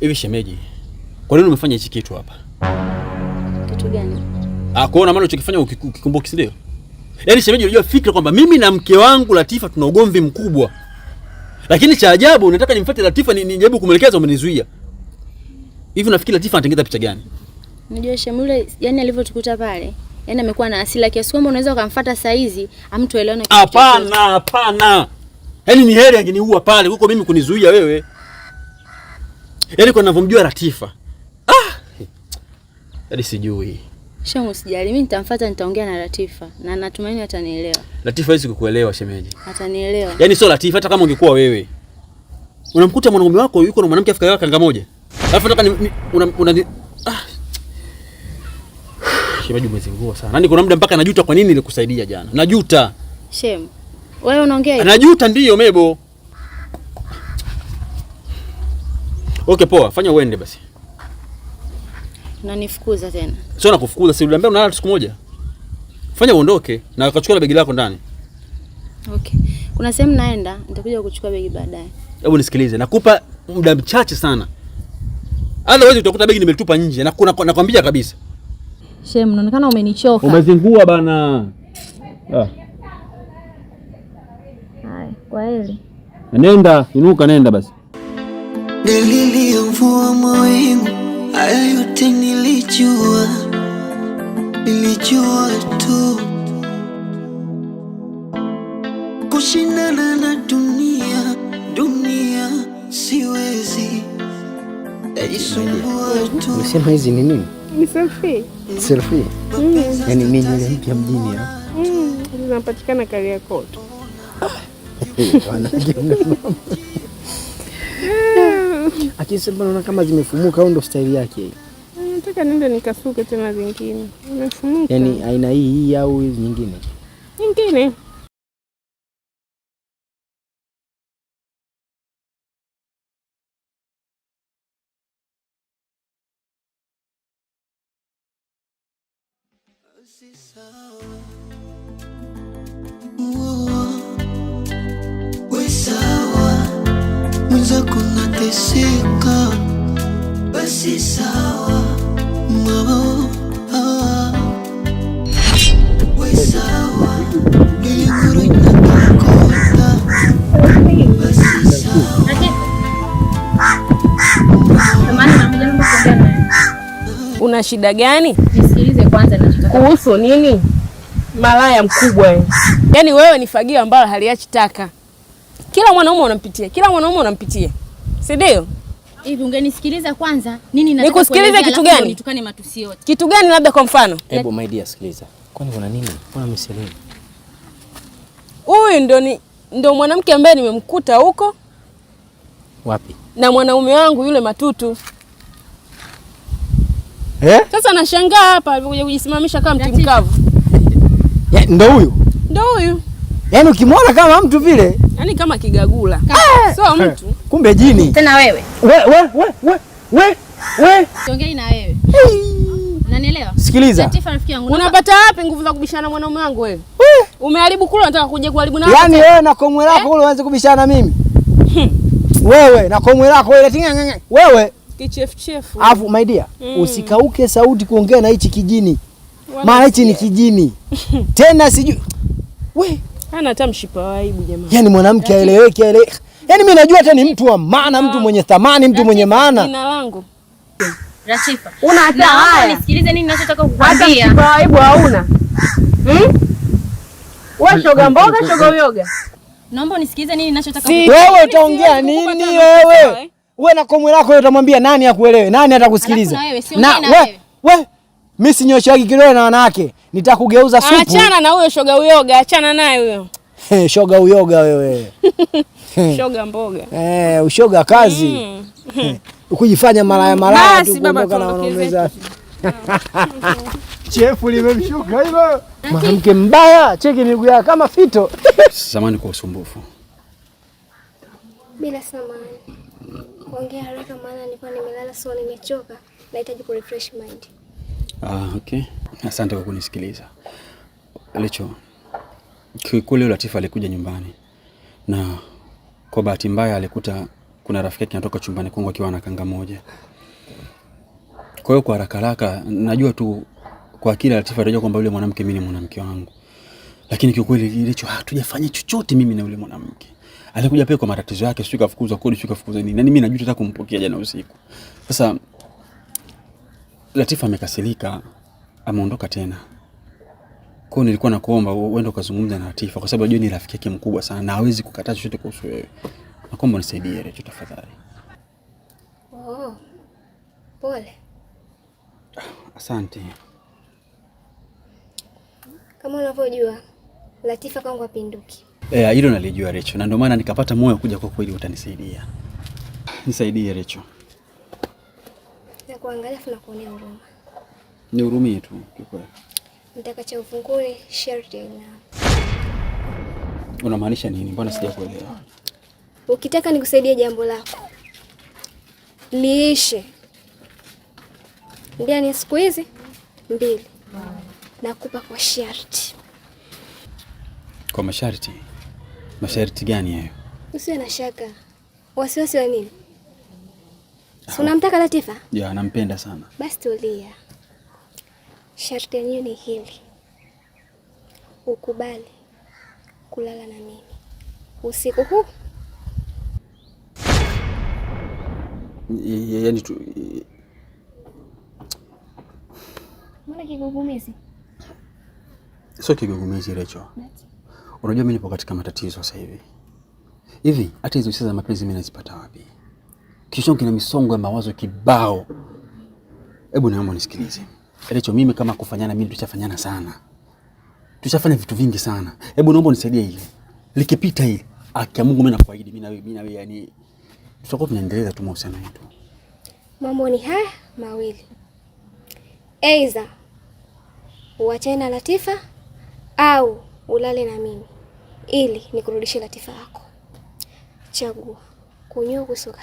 [SPEAKER 4] Hivi shemeji, kwa nini umefanya hichi kitu hapa?
[SPEAKER 10] Kitu gani?
[SPEAKER 4] Kuona maana unachokifanya ukikumbuki, si ndio? Yaani shemeji, unajua fikra kwamba mimi na mke wangu Latifa tuna ugomvi mkubwa. Lakini cha ajabu unataka nimfuate Latifa nijaribu kumwelekeza, umenizuia. Hivi unafikiri Latifa anatengeza picha gani?
[SPEAKER 10] Unajua Shemule, yani alivyotukuta pale, yani amekuwa na hasira kiasi kwamba unaweza ukamfuata saa hizi amtoelewana kitu.
[SPEAKER 4] Hapana. Yaani ni heri angeniua pale huko mimi kunizuia wewe. Yaani kwa ninavyomjua Latifa. Hadi sijui.
[SPEAKER 10] Shemu, usijali, mimi nitamfuata, nitaongea na Latifa na natumaini atanielewa. Latifa hawezi kukuelewa shemeji. Atanielewa. Yaani sio Latifa, hata kama ungekuwa wewe. Unamkuta mwanaume wako yuko na mwanamke afika kanga moja. Alafu nataka shemeji, umezingua sana. Yaani kuna muda mpaka najuta kwa nini nilikusaidia jana. Najuta. Shemu, wewe unaongea hivi? Najuta ndio Mebo. Okay, poa, fanya uende basi. Unanifukuza tena? Sio nakufukuza, si uliambia unalala siku moja. Fanya uondoke na ukachukua begi lako ndani. Okay. Kuna sehemu naenda, nitakuja kuchukua begi baadaye. Hebu nisikilize, nakupa muda mchache sana. Otherwise utakuta begi nimelitupa nje na nakwambia kabisa. Shem, unaonekana umenichoka. Umezingua bana. Hai, kwa heri. Nenda, inuka nenda basi.
[SPEAKER 6] Dalili ya mvua mawingu, haya yote nilijua tu. Kushindana na dunia siwezi.
[SPEAKER 1] Umesema hizi ni nini?
[SPEAKER 2] Ni selfie.
[SPEAKER 1] Selfie? Yaani mimi yule mpya mjini hapa.
[SPEAKER 2] Zinapatikana Kariakoo.
[SPEAKER 1] Akisema naona kama zimefumuka au ndo style yake hii.
[SPEAKER 2] Nataka nenda nikasuke tena zingine. Zimefumuka.
[SPEAKER 1] Yaani aina hii au hizi nyingine?
[SPEAKER 2] Nyingine.
[SPEAKER 6] We sawa, mwenzako nateseka, basi sawa, we sawa, iliguru inakakota, basi sawa.
[SPEAKER 2] Una shida gani?
[SPEAKER 5] Nisikilize kwanza ninachotaka.
[SPEAKER 2] Kuhusu nini? Malaya mkubwa wewe. Yaani wewe ni fagio ambalo haliachi taka. Kila mwanaume unampitia. Si ndio?
[SPEAKER 5] Hivi ungenisikiliza kwanza, nini nataka
[SPEAKER 2] nikusikilize kitu gani?
[SPEAKER 5] Nitukane matusi yote.
[SPEAKER 2] Kitu gani labda kwa mfano?
[SPEAKER 1] Hebu my dear sikiliza. Kwani kuna nini? Mbona msielewi?
[SPEAKER 2] Huyu ndo mwanamke ambaye nimemkuta huko.
[SPEAKER 1] Wapi?
[SPEAKER 2] Na mwanaume wangu yule Matutu. Sasa nashangaa hapa alikuja kujisimamisha kama mti mkavu.
[SPEAKER 1] Ndo huyu?
[SPEAKER 2] Ndo huyu.
[SPEAKER 1] Yaani ukimwona kama mtu vile,
[SPEAKER 2] yaani kama kigagula. Sio mtu.
[SPEAKER 1] Kumbe jini.
[SPEAKER 5] Tena wewe.
[SPEAKER 2] We.
[SPEAKER 5] Siongei na wewe. Unanielewa?
[SPEAKER 1] Sikiliza.
[SPEAKER 5] Latifa rafiki yangu.
[SPEAKER 2] Unapata wapi nguvu za kubishana na mwanaume wangu wewe? Umeharibu kule unataka kuja kuharibu na.
[SPEAKER 1] Yaani wewe na komwe lako ule uanze kubishana na mimi. Wewe na komwe lako ile tinga wewe.
[SPEAKER 2] Kichefuchefu.
[SPEAKER 1] Alafu my dear, usikauke sauti kuongea na hichi kijini. Maana hichi ni kijini. Tena sijui. We,
[SPEAKER 2] hana hata mshipa wa aibu jamaa.
[SPEAKER 1] Yaani mwanamke aeleweki. Yaani mimi najua hata ni mtu wa maana, mtu mwenye thamani, mtu mwenye maana.
[SPEAKER 2] Jina langu.
[SPEAKER 5] Latifa.
[SPEAKER 2] Una hata haya.
[SPEAKER 5] Nisikilize nini ninachotaka kukwambia.
[SPEAKER 2] Hata mshipa wa aibu hauna. Wewe shoga mboga, shoga uyoga.
[SPEAKER 5] Naomba unisikilize nini ninachotaka kukwambia.
[SPEAKER 1] Wewe utaongea nini wewe? Wewe na komwe lako utamwambia nani akuelewe? Nani atakusikiliza? Wewe mimi sinyoshagi kidole na wanawake. Nitakugeuza supu.
[SPEAKER 2] Achana na huyo shoga uyoga, achana naye huyo.
[SPEAKER 1] Shoga uyoga wewe.
[SPEAKER 2] Shoga mboga.
[SPEAKER 1] Ushoga kazi. Ukujifanya malaya tu kuondoka na wanaomeza. Chefu limemshuka hilo. Mwanamke mbaya, cheki miguu yake kama fito.
[SPEAKER 4] Samahani kwa usumbufu.
[SPEAKER 7] Bila samahani. Ongea haraka maana nilikuwa nimelala so nimechoka. Nahitaji ku refresh mind.
[SPEAKER 4] Okay. Asante kwa kunisikiliza. Lecho. Kule Latifa alikuja nyumbani. Na kwa bahati mbaya alikuta kuna rafiki yake anatoka chumbani kwangu akiwa na kanga moja. Kwa hiyo kwa haraka najua tu kwa akili Latifa atajua kwamba yule mwanamke mimi ni mwanamke wangu. Lakini kiukweli Lecho hatujafanya chochote mimi na yule mwanamke. Alikuja pia kwa matatizo yake, sio kafukuzwa kodi, sio kafukuzwa nini. Na mimi najuta hata kumpokea jana usiku. Sasa Latifa amekasirika, ameondoka tena. Kwa hiyo nilikuwa nakuomba uende ukazungumza na Latifa kwa sababu najua ni rafiki yake mkubwa sana na hawezi kukataa chochote kuhusu wewe. Nakuomba unisaidie Lecho tafadhali.
[SPEAKER 7] Pole.
[SPEAKER 4] Asante.
[SPEAKER 7] Kama unavyojua Latifa kwangu hapinduki.
[SPEAKER 4] Hilo nalijua Lecho, na ndio maana nikapata moyo kuja kwa kweli utanisaidia. Nisaidie Lecho.
[SPEAKER 7] Na kuangalia na kuonea huruma.
[SPEAKER 4] Nihurumie tu kwa kweli.
[SPEAKER 7] Nitaka cha ufunguni sharti na.
[SPEAKER 4] Unamaanisha nini? Mbona sijakuelewa?
[SPEAKER 7] Ukitaka nikusaidie jambo lako liishe ndani ya siku hizi 2. Nakupa kwa sharti.
[SPEAKER 4] Kwa masharti? Masharti gani hayo?
[SPEAKER 7] Usiwe na shaka. Wasiwasi wa nini? Si unamtaka Latifa?
[SPEAKER 4] Ya, nampenda sana.
[SPEAKER 7] Basi tulia. Sharti yenyewe ni hili. Ukubali kulala na mimi usiku huu.
[SPEAKER 4] Yaani tu
[SPEAKER 7] Mbona kigugumizi?
[SPEAKER 4] Sio kigugumizi Lecho. Unajua mimi nipo katika matatizo sasa hivi. Hivi hata hizo hisia za mapenzi mimi nazipata wapi? Kichwa kina misongo ya mawazo kibao. Hebu naomba nisikilize. Elecho, mimi kama kufanyana mimi tushafanyana sana. Tushafanya vitu vingi sana. Hebu naomba nisaidie hili. Likipita hili, akia Mungu mimi nakuahidi mimi na wewe yani tutakuwa tunaendeleza tu mahusiano yetu.
[SPEAKER 7] Mambo ni haya mawili. Aidha uachane na Latifa au ulale na mimi ili nikurudishe Latifa yako. Chagua, kunyoa kusuka.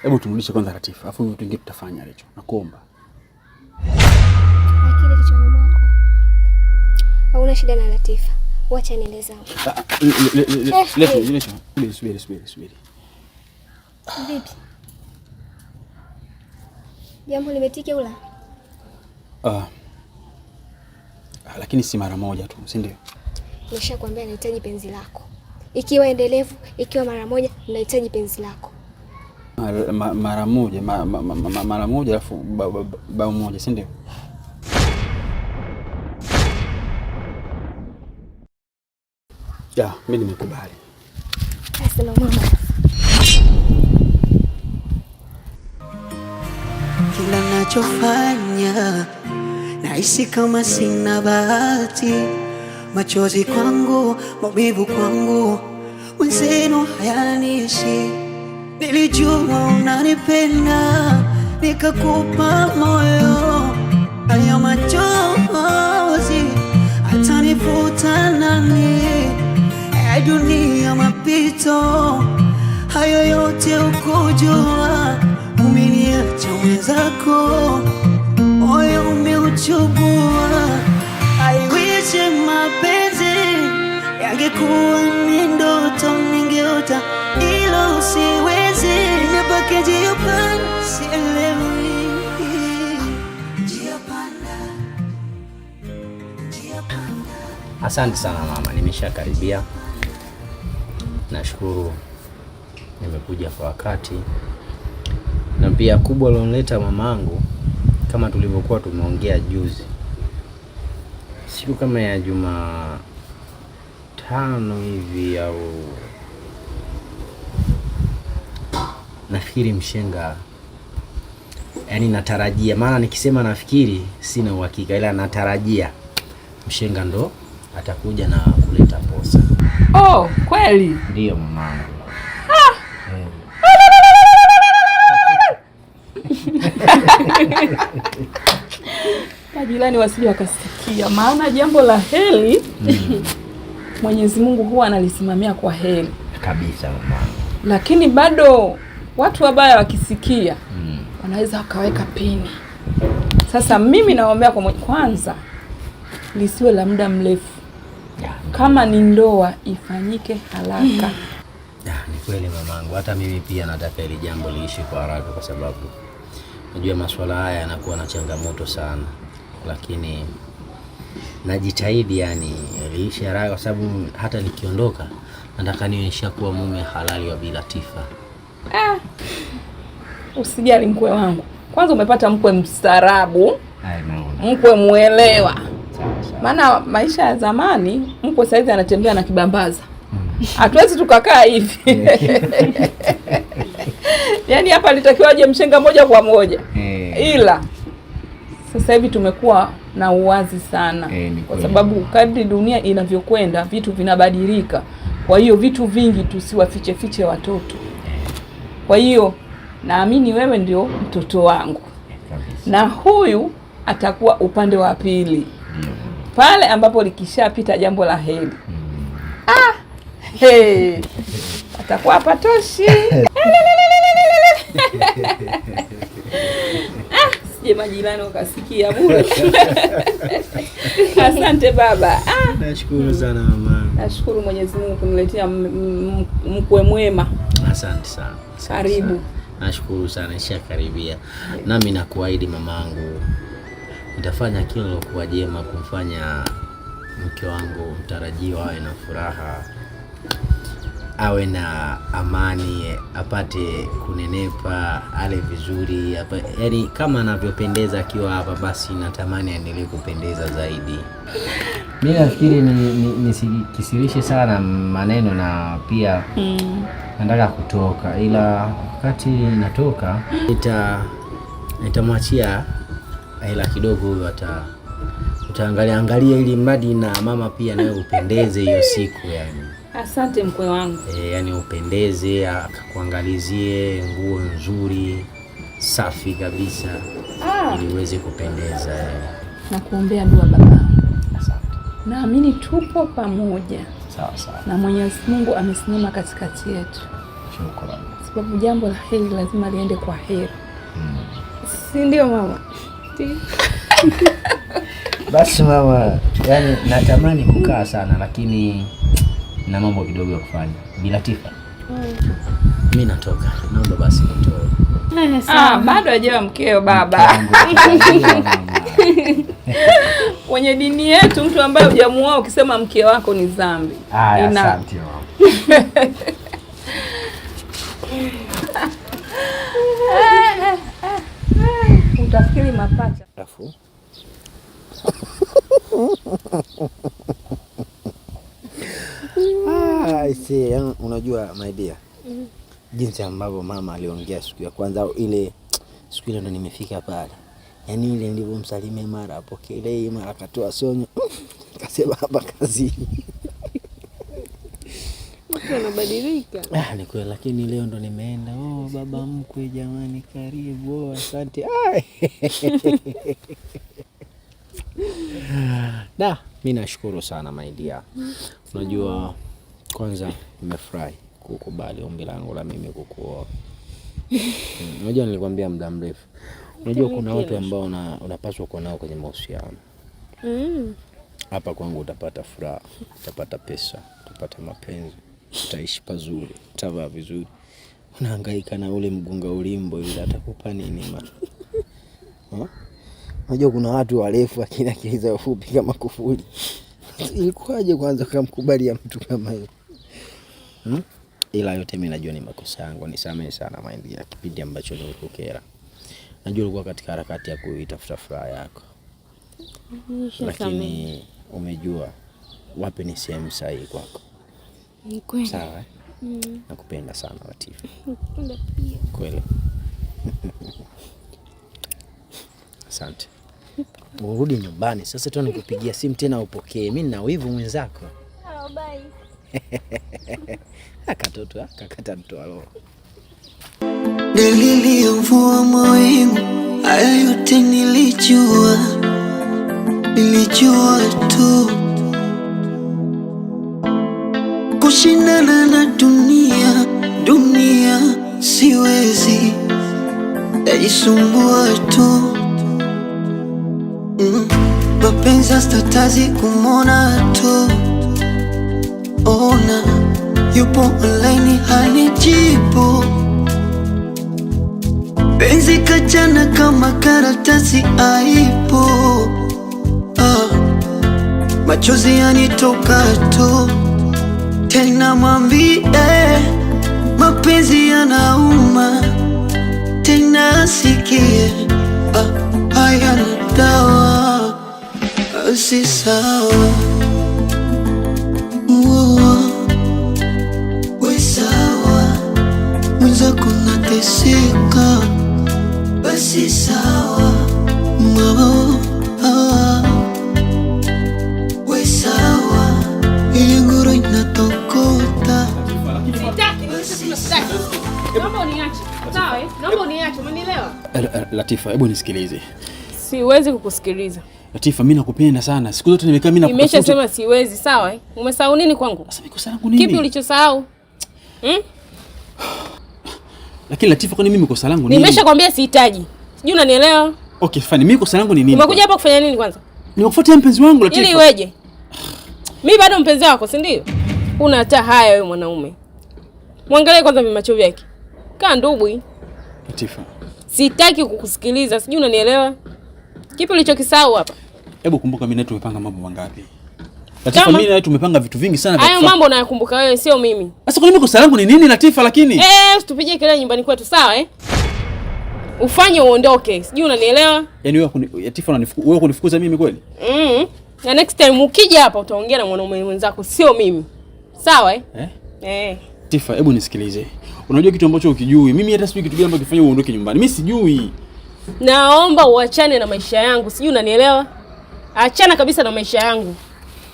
[SPEAKER 4] Hebu tumrudishe kwanza Latifa, afu vitu vingine tutafanya Lecho. Nakuomba.
[SPEAKER 7] Lakini kichwani mwako hauna shida na Latifa. Wacha niende zangu.
[SPEAKER 4] Lecho, subiri.
[SPEAKER 7] Vipi? Jambo limetike ula?
[SPEAKER 4] Lakini si mara moja tu, si ndio?
[SPEAKER 7] Nishakwambia nahitaji penzi lako. Ikiwa endelevu, ikiwa mara moja, nahitaji penzi lako.
[SPEAKER 4] Mara moja alafu bao moja, si ndio? Ya, mimi nimekubali.
[SPEAKER 7] Sasa mama.
[SPEAKER 6] Kila nachofanya nahisi kama sina bahati. Machozi kwangu, maumivu kwangu, wenzenu hayaniishi. Nilijua unanipenda, nikakupa moyo. Haya machozi atanifuta nani? Ya dunia mapito, hayo yote ukujua. Umeniacha mwenzako, moyo umeuchubua. I wish mapenzi yangekuwa ni ndoto, ningeota ilo siwezi. Nimebaki njia panda, sielewi. Njia panda.
[SPEAKER 1] Asante sana mama, nimeshakaribia. Nashukuru nimekuja kwa wakati. Na pia kubwa lilonileta mamangu, kama tulivyokuwa tumeongea juzi, siku kama ya Jumatano hivi au nafikiri mshenga, yani natarajia, maana nikisema nafikiri sina uhakika, ila natarajia mshenga ndo atakuja na kuleta posa.
[SPEAKER 8] Oh, kweli?
[SPEAKER 1] Ndio mamangu.
[SPEAKER 8] Majirani wasije wakasikia, maana jambo la heri Mwenyezi Mungu huwa analisimamia kwa heri
[SPEAKER 1] kabisa mamangu.
[SPEAKER 8] Lakini bado watu wabaya wakisikia wanaweza wakaweka pini. Sasa mimi naombea kwa kwanza lisiwe la muda mrefu. Kama ni ndoa ifanyike haraka.
[SPEAKER 1] Ni kweli mamangu, hata mimi pia nataka ile jambo liishi kwa haraka, kwa sababu najua masuala haya yanakuwa na changamoto sana, lakini najitahidi yani liishi haraka, kwa sababu hata nikiondoka nataka niwe nishakuwa mume halali wa Bi Latifa.
[SPEAKER 8] Usijali mkwe wangu, kwanza umepata mkwe mstaarabu, mkwe muelewa. Maana maisha ya zamani mkwe saizi anatembea na kibambaza. Hatuwezi tukakaa hivi. Yaani hapa alitakiwaje mshenga moja kwa moja. Ila sasa hivi tumekuwa na uwazi sana. Kwa sababu kadri dunia inavyokwenda vitu vinabadilika. Kwa hiyo vitu vingi tusiwafiche fiche watoto. Kwa hiyo naamini wewe ndio mtoto wangu. Na huyu atakuwa upande wa pili. Pale ambapo likishapita jambo la heri. Atakuwa patoshi. Sije majirani wakasikia bure. Asante baba.
[SPEAKER 1] Nashukuru sana mama.
[SPEAKER 8] Nashukuru Mwenyezi Mungu kuniletea mkwe mwema.
[SPEAKER 1] Asante sana.
[SPEAKER 8] Karibu.
[SPEAKER 1] Nashukuru sana, nishakaribia. Nami nakuahidi mamangu, nitafanya kila lilokuwa jema kumfanya mke wangu mtarajiwa awe na furaha, awe na amani, apate kunenepa, ale vizuri, yaani kama anavyopendeza akiwa hapa, basi natamani aendelee kupendeza zaidi. Mimi nafikiri nisikisirishe sana maneno na pia nataka kutoka, ila wakati natoka nitamwachia hela kidogo, huyo utaangalia ili mradi na mama pia nawe upendeze hiyo siku yani.
[SPEAKER 8] Asante mkwe wangu.
[SPEAKER 1] Yani upendeze, akakuangalizie nguo nzuri safi kabisa ili uweze kupendeza.
[SPEAKER 8] Nakuombea dua baba. Asante. Naamini tupo pamoja.
[SPEAKER 1] Sawa sawa.
[SPEAKER 8] Na Mwenyezi Mungu amesimama katikati yetu.
[SPEAKER 1] Shukrani.
[SPEAKER 8] Sababu jambo la heri lazima liende kwa heri. Si ndio mama?
[SPEAKER 1] Basi mama, yani natamani kukaa sana lakini na mambo kidogo ya kufanya. Bila Tifa. Mimi natoka. Naomba basi nitoe.
[SPEAKER 8] Bado hajawa mkeo baba. Kwenye dini yetu mtu ambaye hujamuoa ukisema mke wako ni dhambi.
[SPEAKER 1] Asante mama.
[SPEAKER 8] Utafikiri mapacha.
[SPEAKER 1] Alafu unajua my dear, jinsi ambavyo mama aliongea siku ya kwanza ile siku ile ndo nimefika pale. Yaani ile nilivyomsalimia mara apokelee mara akatoa sonyo. Kasema hapa kazi.
[SPEAKER 2] Mtu anabadilika.
[SPEAKER 1] Ni kweli lakini leo ndo nimeenda. Baba mkwe jamani karibu. Asante. Mimi nashukuru sana my dear. Unajua kwanza nimefurahi kukubali ombi langu la mimi kukuoa. Unajua nilikwambia muda mrefu. Unajua kuna watu ambao unapaswa kuwa nao kwenye mahusiano. Hapa kwangu utapata furaha, utapata pesa, utapata mapenzi, utaishi pazuri, utavaa vizuri. Unahangaika na ule mgunga ulimbo ile atakupa nini mama? Unajua kuna watu warefu lakini akili zao fupi kama kufuli. Ilikuwaje kwanza kumkubalia mtu kama yeye? Ila yote mimi najua ni makosa yangu, nisamehe sana maindi ya kipindi ambacho nilikukera. Najua ulikuwa katika harakati ya kuitafuta furaha yako. Lakini umejua wapi ni sehemu sahihi kwako.
[SPEAKER 2] Ni kweli.
[SPEAKER 1] Sawa? Nakupenda sana Latifa.
[SPEAKER 2] Nakupenda pia.
[SPEAKER 1] Kweli. Asante. Urudi nyumbani. Sasa tu nikupigia simu tena upokee. Mimi nina wivu mwenzako.
[SPEAKER 7] Bye.
[SPEAKER 1] Akatoto akakata mtoa roho.
[SPEAKER 6] Dalili ya mvua mawingu, haya yote nilijua tu. Kushindana na dunia siwezi, najisumbua tu. Mapenzi statazi kumona tu. Ona yupo online hanijibu. Penzi kachana kama karatasi aipo. Machozi yanitoka tu. Tena mwambie mapenzi yanauma. Tena sikie hayana dawa. Si sawa. We sawa. Mwenzako nateseka. Basi sawa. We sawa. Ile ngoro inatokota.
[SPEAKER 2] Naomba uniache. Sawa? Naomba uniache, umenielewa?
[SPEAKER 4] Latifa, hebu nisikilize.
[SPEAKER 2] Siwezi kukusikiliza.
[SPEAKER 4] Latifa, mimi nakupenda sana. Siku zote nimekaa mimi nakutafuta.
[SPEAKER 2] Nimeshasema siwezi, sawa? Umesahau nini kwangu?
[SPEAKER 4] Sasa mikosa yangu nini?
[SPEAKER 2] Kipi ulichosahau?
[SPEAKER 4] Lakini Latifa, kwani mimi kosa langu nini?
[SPEAKER 2] Nimeshakwambia sihitaji. Sijui unanielewa?
[SPEAKER 4] Okay, fine. Mimi kosa langu ni nini?
[SPEAKER 2] Umekuja hapa kufanya nini kwanza?
[SPEAKER 4] Nimekufuatia mpenzi wangu Latifa.
[SPEAKER 2] Ili weje? Mimi bado mpenzi wako, si ndio? Una hata haya wewe mwanaume. Muangalie kwanza mimi macho yake. Kaa ndubwi.
[SPEAKER 4] Latifa.
[SPEAKER 2] Sitaki kukusikiliza. Sijui unanielewa? Kipi ulichokisahau hapa?
[SPEAKER 4] Hebu kumbuka mimi na tumepanga mambo mangapi? Latifa, mimi na tumepanga vitu vingi sana vya
[SPEAKER 2] hayo mambo unayakumbuka wewe, sio mimi.
[SPEAKER 4] Sasa kwa nini kosa langu ni nini Latifa lakini?
[SPEAKER 2] Tupige kelele nyumbani kwetu, sawa Ufanye uondoke. Sijui unanielewa?
[SPEAKER 4] Yaani wewe Latifa wewe kunifukuza mimi kweli?
[SPEAKER 2] Na next time ukija hapa utaongea na mwanaume mwenzako, sio mimi. Sawa
[SPEAKER 4] Tifa, hebu nisikilize. Unajua kitu ambacho ukijui, mimi hata sijui kitu gani ambacho kifanya uondoke nyumbani. Mimi sijui.
[SPEAKER 2] Naomba uachane na maisha yangu. Sijui unanielewa? Achana kabisa na maisha yangu.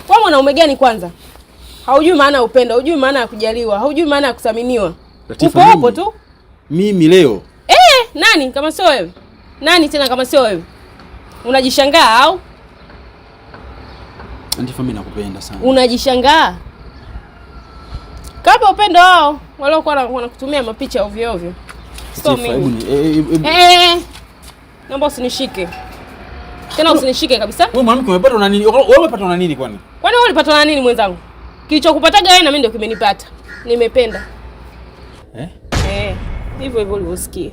[SPEAKER 2] Wewe mwanaume gani kwanza? Haujui maana ya upendo, haujui maana ya kujaliwa, haujui maana ya kuthaminiwa. Upo hapo tu.
[SPEAKER 4] Mimi leo.
[SPEAKER 2] Nani kama sio wewe? Nani tena kama sio wewe? Unajishangaa au?
[SPEAKER 4] Tifa, mimi nakupenda sana.
[SPEAKER 2] Unajishangaa? Kama upendo wao waliokuwa wanakutumia mapicha ovyo ovyo. Sio mimi. Naomba usinishike. Tena usinishike kabisa.
[SPEAKER 4] Wewe mwanamke umepata na nini? Wewe umepata na nini kwani?
[SPEAKER 2] Kwani wewe ulipata na nini mwenzangu? Kilichokupataga wewe na mimi ndio kimenipata. Nimependa. Hivyo hivyo ulivyosikia.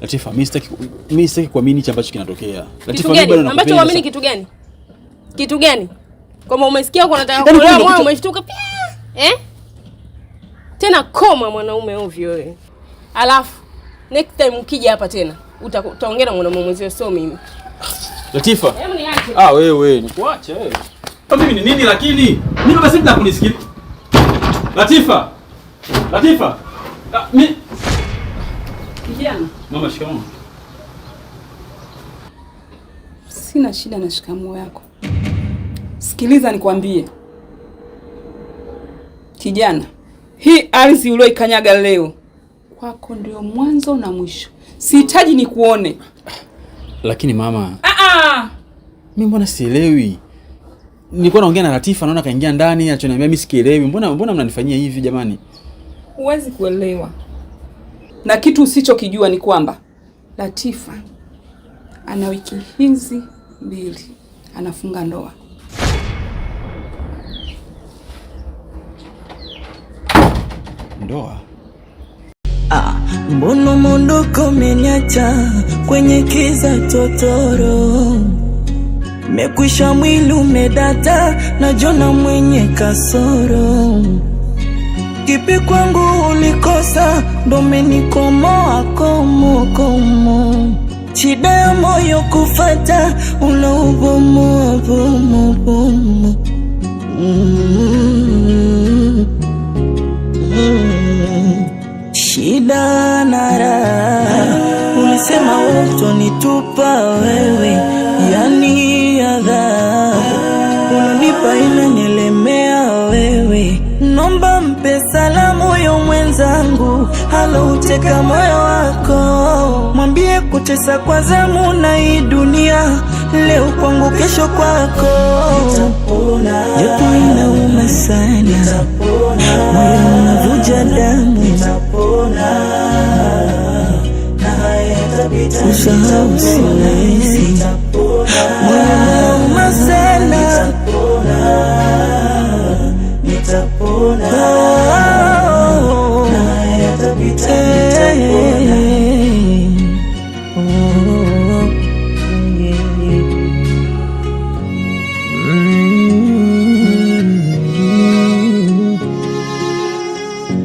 [SPEAKER 4] Latifa, mimi sitaki kuamini hicho ambacho kinatokea.
[SPEAKER 2] Latifa, mimi bado nakupenda. Ambacho uamini kitu gani? Kitu gani? Kama umesikia uko unataka kuolewa moyo umeshtuka pia. Tena koma mwanaume ovyo wewe. Alafu next time ukija hapa tena utaongea na mwanaume mwenzio, sio mimi.
[SPEAKER 4] Latifa.
[SPEAKER 2] Hebu niache.
[SPEAKER 4] Wewe nikuache wewe. Mimi ni nini lakini? Mimi basi nataka kunisikia. Latifa. Mimi
[SPEAKER 8] kijana.
[SPEAKER 4] Mama, shikamoo.
[SPEAKER 8] Sina shida na shikamoo yako. Sikiliza nikwambie. Kijana, hii ardhi ulioikanyaga leo kwako ndio mwanzo na mwisho. Sihitaji nikuone.
[SPEAKER 4] Lakini mama. Mimi mbona sielewi? Nilikuwa naongea na Latifa, naona kaingia ndani, anachoniambia mimi sikielewi. Mbona mnanifanyia hivi jamani?
[SPEAKER 8] Huwezi kuelewa. Na kitu usichokijua ni kwamba Latifa ana wiki hizi 2 anafunga ndoa.
[SPEAKER 4] Ndoa?
[SPEAKER 3] Mbono mondoko umeniacha kwenye kiza totoro, mekwisha mwili umedata, najona mwenye kasoro. Kipi kwangu ulikosa, ndo menikomoa komo. Shida ya moyo kufata, unaubomoa bomo. Shida na raha, ulisema utonitupa wewe, yani adhabu unanipa inanielemea wewe. Nomba mpe salamu yo mwenzangu, alouteka moyo wako, mwambie kutesa kwa zamu na hii dunia, leo kwangu kesho kwako. Nitapona, japo inauma sana, moyo unavuja damu. Nitapona, na hayatapita. Usahau siwezi, moyo unauma sana. Nitapona, na hayatapita.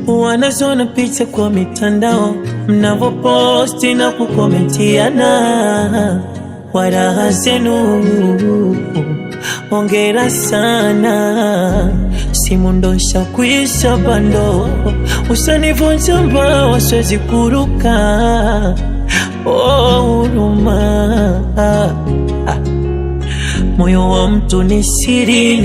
[SPEAKER 3] Wanazona picha kwa mitandao, mnavoposti na kukomentiana, waraha zenu hongera sana. Simu ndosha kuisha bando, usanivunja mbao siwezi kuruka. Huruma. Moyo wa mtu ni siri,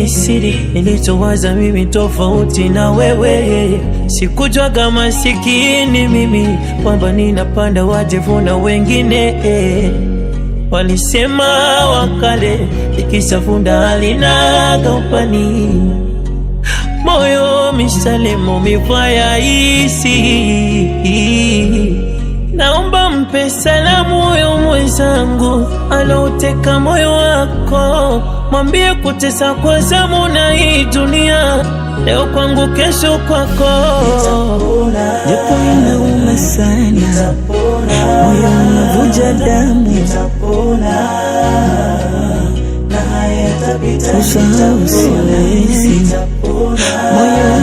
[SPEAKER 3] nilichowaza mimi tofauti na wewe. Sikujua kama masikini mimi, kwamba ninapanda wajevuna wengine. Walisema wakale, ikisafunda halinaga upani. Moyo mishalemo mifaya isi. Naomba mpe salamu yo mwenzangu, alouteka moyo wako, mwambie kutesa kwa zamu na hii dunia, leo kwangu kesho kwako. Japo inauma sana, moyo unavuja damu. Usahau siwezi, moyo